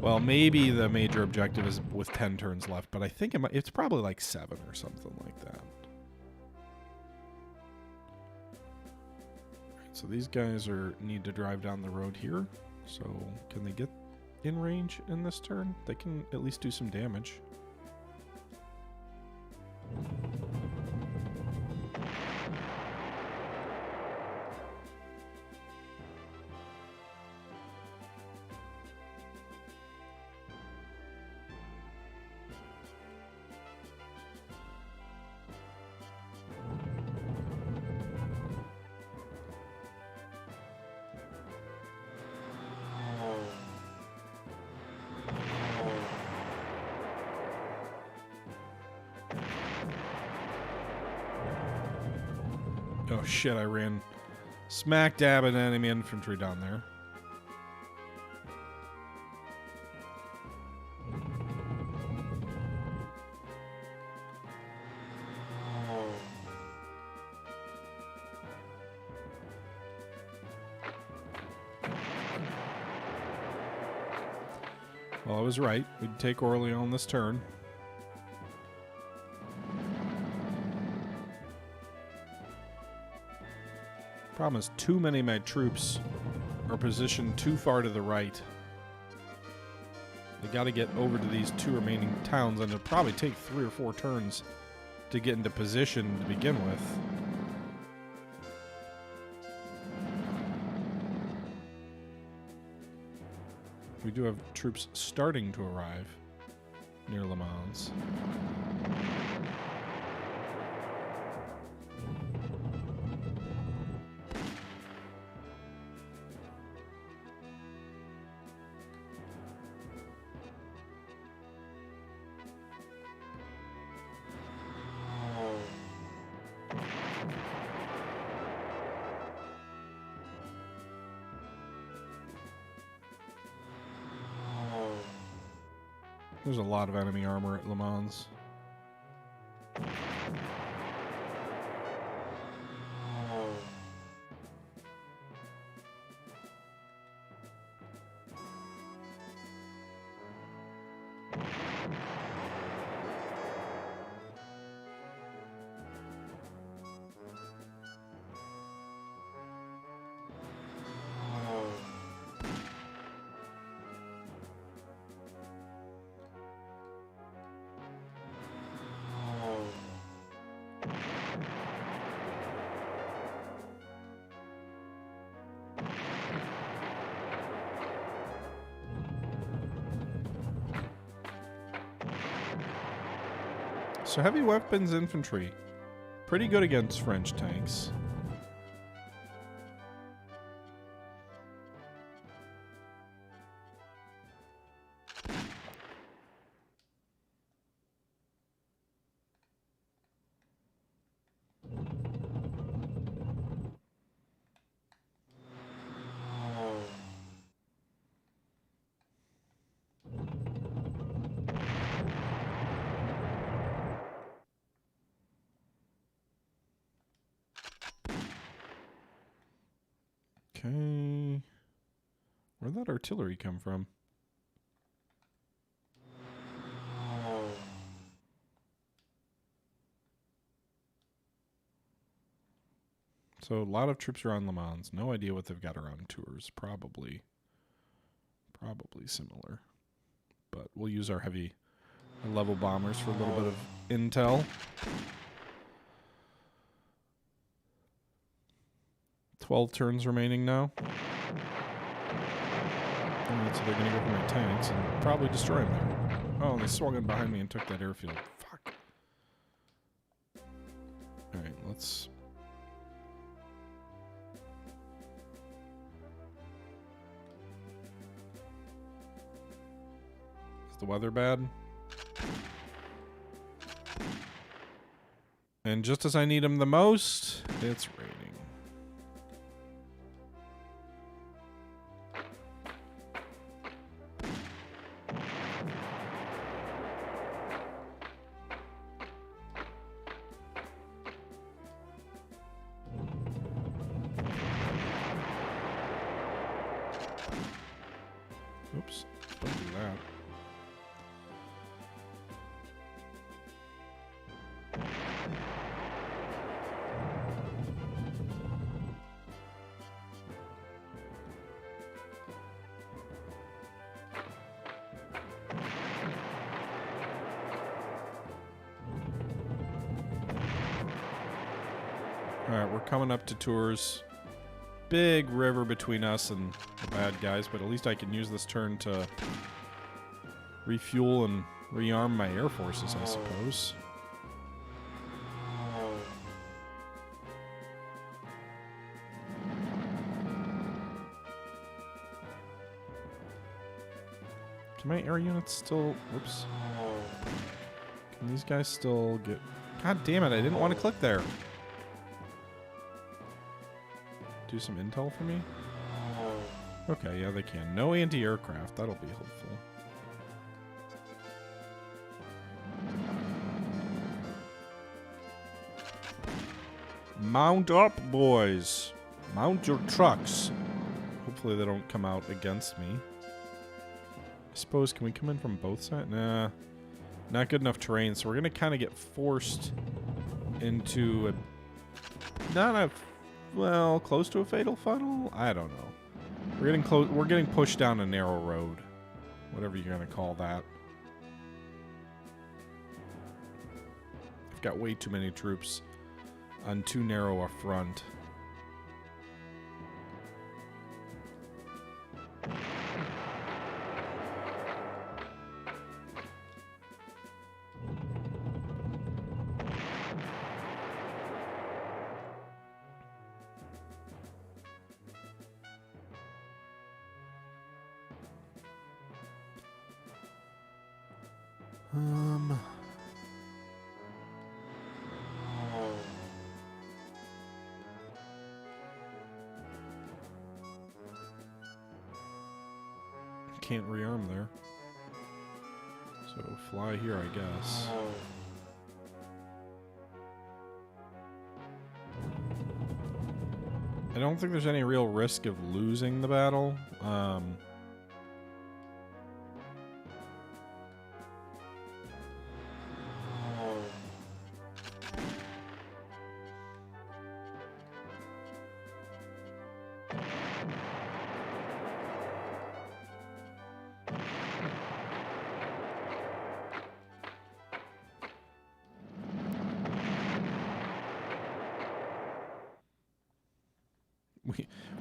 Well, maybe the major objective is with 10 turns left, but I think it's probably like 7 or something like that. So these guys need to drive down the road here. So can they get in range in this turn? They can at least do some damage. Oh shit, I ran smack dab at enemy infantry down there. Well, I was right. We'd take Orléans this turn. Problem is, too many of my troops are positioned too far to the right. They got to get over to these 2 remaining towns, and it'll probably take 3 or 4 turns to get into position to begin with. We do have troops starting to arrive near Le Mans. There's a lot of enemy armor at Le Mans. So heavy weapons infantry, pretty good against French tanks. Okay. Where'd that artillery come from? So a lot of troops are on Le Mans. No idea what they've got around Tours. Probably similar. But we'll use our heavy level bombers for a little bit of intel. 12 turns remaining now. Alright, so they're going to go for my tanks and probably destroy them there. Oh, they swung in behind me and took that airfield. Fuck. Alright, let's... Is the weather bad? And just as I need them the most, it's raining. Oops, don't do that. Alright, we're coming up to Tours. Big river between us and the bad guys, but at least I can use this turn to refuel and rearm my air forces, I suppose. Can my air units still... Whoops. Can these guys still get... God damn it, I didn't want to click there. Do some intel for me? Okay, yeah, they can. No anti-aircraft. That'll be helpful. Mount up, boys. Mount your trucks. Hopefully they don't come out against me. I suppose, can we come in from both sides? Nah. Not good enough terrain, so we're going to kind of get forced into a... Not a... Well, close to a fatal funnel? I don't know. We're getting close. We're getting pushed down a narrow road. Whatever you're going to call that. I've got way too many troops on too narrow a front. Can't rearm there. So fly here, I guess. I don't think there's any real risk of losing the battle.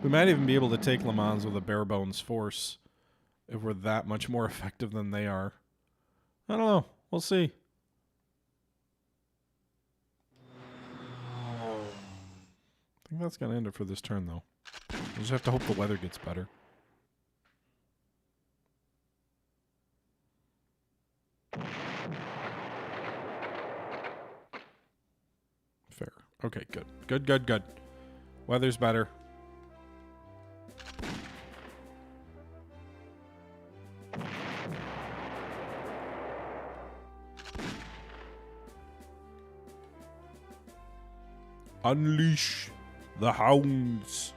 We might even be able to take Le Mans with a bare bones force if we're that much more effective than they are. I don't know. We'll see. I think that's going to end it for this turn, though. We'll just have to hope the weather gets better. Fair. Okay, good. Good, good, good. Weather's better. Unleash the hounds.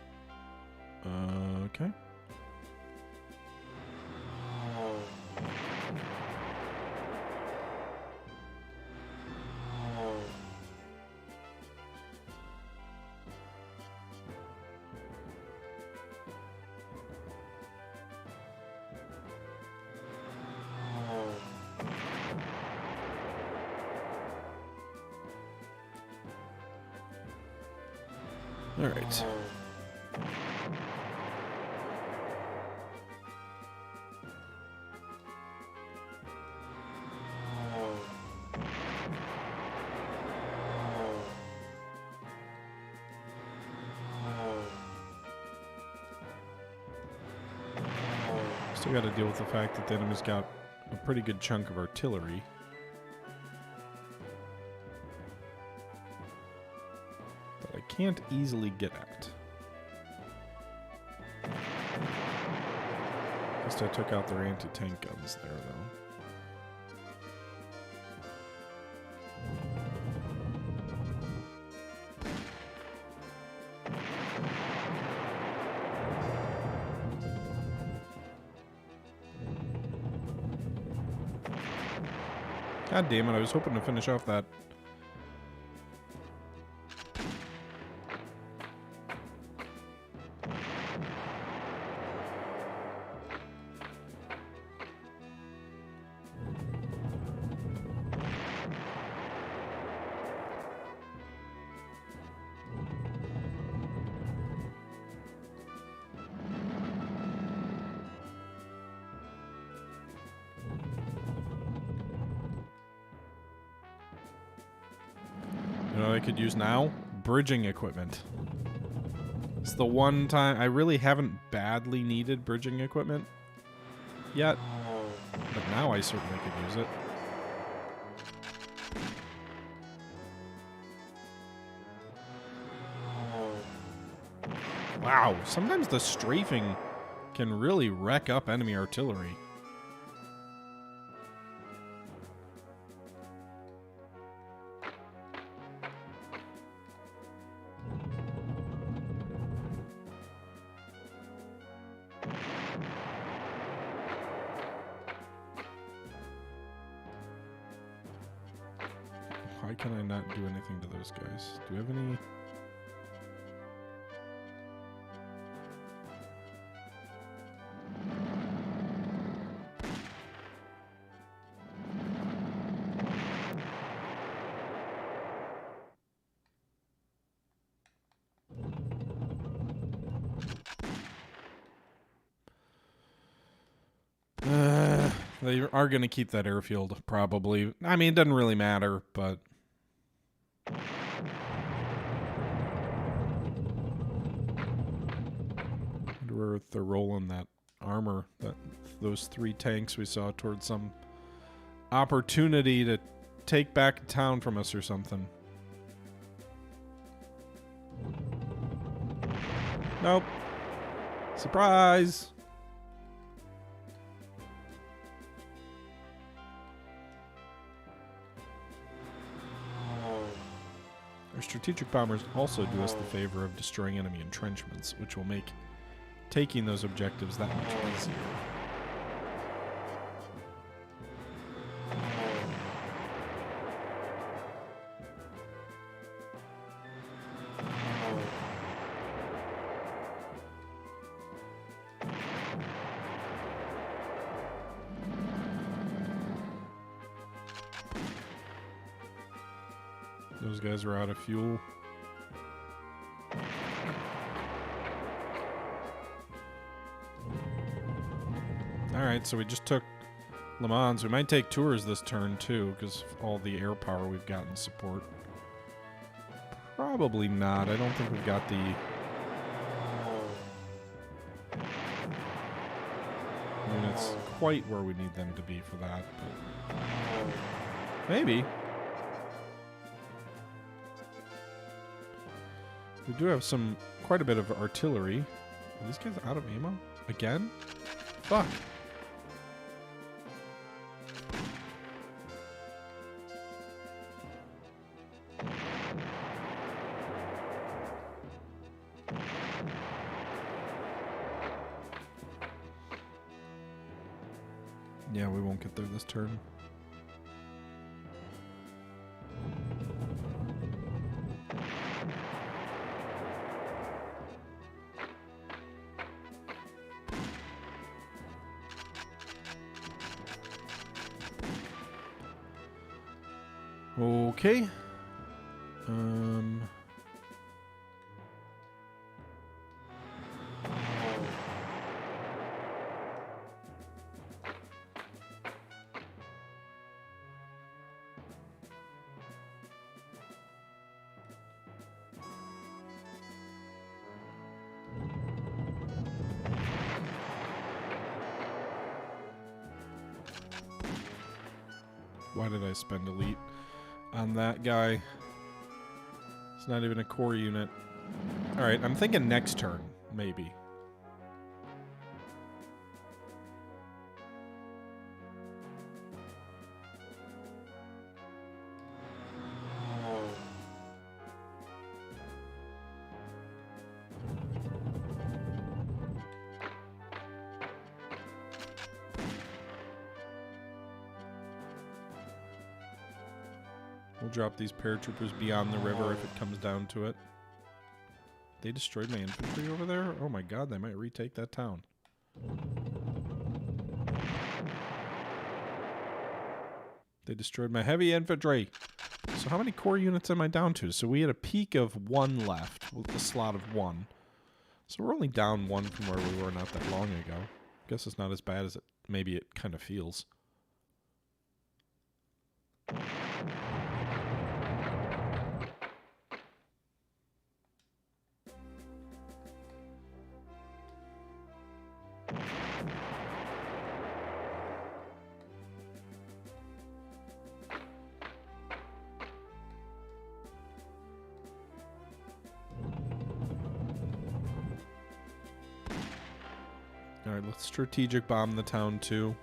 Okay. All right. Still got to deal with the fact that the enemy's got a pretty good chunk of artillery. That I can't easily get at. At least I took out their anti-tank guns there, though. God damn it, I was hoping to finish off that. You know what I could use now? Bridging equipment. It's the one time I really haven't badly needed bridging equipment yet, but now I certainly could use it. Wow, sometimes the strafing can really wreck up enemy artillery. Why can I not do anything to those guys? Do we have any... They are going to keep that airfield, probably. I mean, it doesn't really matter, but... I wonder where they're rolling that armor, those 3 tanks we saw towards some opportunity to take back town from us or something. Nope. Surprise! Our strategic bombers also do us the favor of destroying enemy entrenchments, which will make taking those objectives that much easier. Those guys are out of fuel. Alright, so we just took Le Mans. We might take Tours this turn, too, because of all the air power we've got in support. Probably not. I don't think we've got the... units quite where we need them to be for that, but... maybe. We do have quite a bit of artillery. Are these guys out of ammo? Again? Fuck. Yeah, we won't get there this turn. Okay. Why did I spend elite on that guy? It's not even a core unit. Alright, I'm thinking next turn, maybe. We'll drop these paratroopers beyond the river if it comes down to it. They destroyed my infantry over there? Oh my god, they might retake that town. They destroyed my heavy infantry. So how many core units am I down to? So we had a peak of 1 left with a slot of 1. So we're only down 1 from where we were not that long ago. Guess it's not as bad as it maybe it kind of feels. Alright, let's strategic bomb the town too.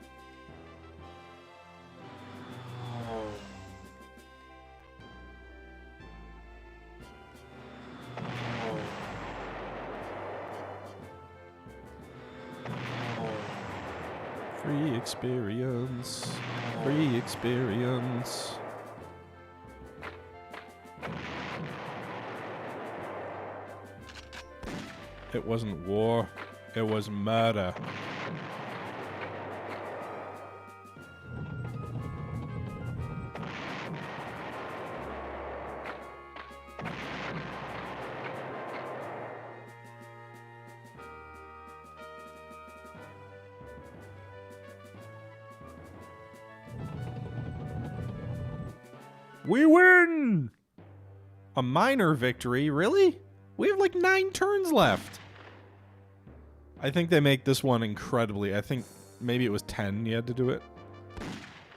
Free experience. Free experience. It wasn't war. It was murder. We win! A minor victory? Really? We have like 9 turns left. I think they make this one incredibly... I think maybe it was 10 you had to do it.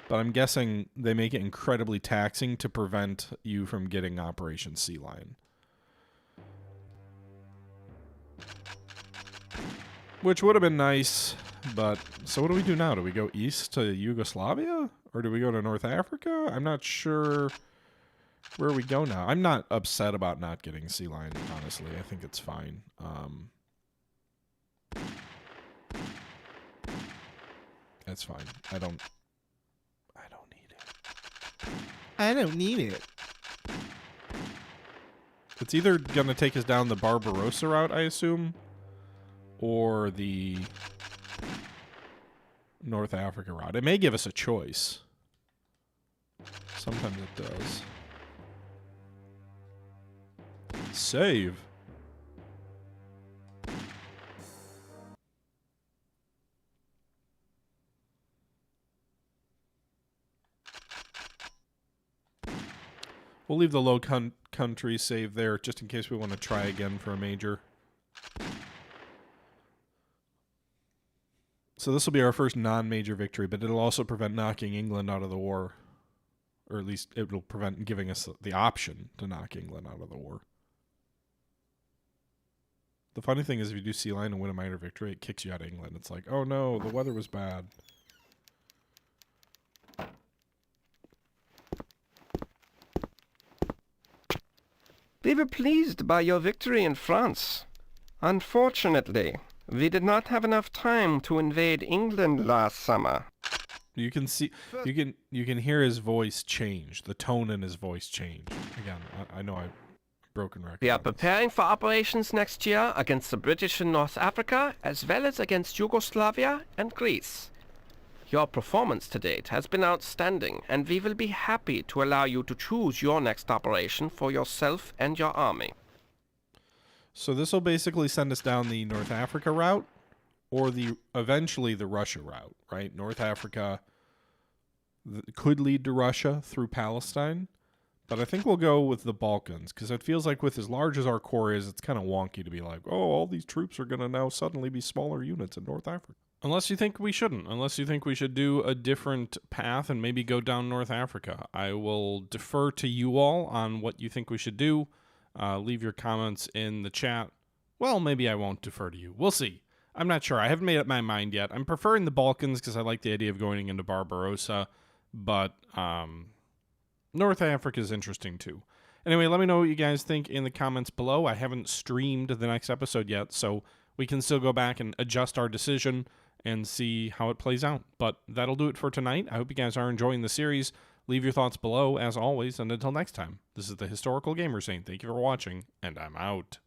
But I'm guessing they make it incredibly taxing to prevent you from getting Operation Sea Lion. Which would have been nice, but... So what do we do now? Do we go east to Yugoslavia? Or do we go to North Africa? I'm not sure where we go now. I'm not upset about not getting Sea Lion, honestly. I think it's fine. That's fine. I don't need it. I don't need it. It's either gonna take us down the Barbarossa route, I assume, or the North Africa route. It may give us a choice. Sometimes it does. Save. We'll leave the low country save there just in case we want to try again for a major. So this will be our first non-major victory, but it'll also prevent knocking England out of the war. Or at least it will prevent giving us the option to knock England out of the war. The funny thing is if you do Sea Lion and win a minor victory, it kicks you out of England. It's like, oh no, the weather was bad. We were pleased by your victory in France. Unfortunately, we did not have enough time to invade England last summer. You can see, you can hear his voice change, the tone in his voice change. Again, I know I've broken record. We are preparing for operations next year against the British in North Africa, as well as against Yugoslavia and Greece. Your performance to date has been outstanding, and we will be happy to allow you to choose your next operation for yourself and your army. So this will basically send us down the North Africa route, or eventually the Russia route, right? North Africa could lead to Russia through Palestine, but I think we'll go with the Balkans, because it feels like with as large as our corps is, it's kind of wonky to be like, oh, all these troops are going to now suddenly be smaller units in North Africa. Unless you think we shouldn't. Unless you think we should do a different path and maybe go down North Africa. I will defer to you all on what you think we should do. Leave your comments in the chat. Well, maybe I won't defer to you. We'll see. I'm not sure. I haven't made up my mind yet. I'm preferring the Balkans because I like the idea of going into Barbarossa. But North Africa is interesting too. Anyway, let me know what you guys think in the comments below. I haven't streamed the next episode yet, so we can still go back and adjust our decision and see how it plays out. But that'll do it for tonight. I hope you guys are enjoying the series. Leave your thoughts below, as always, and until next time, this is the Historical Gamer saying thank you for watching, and I'm out.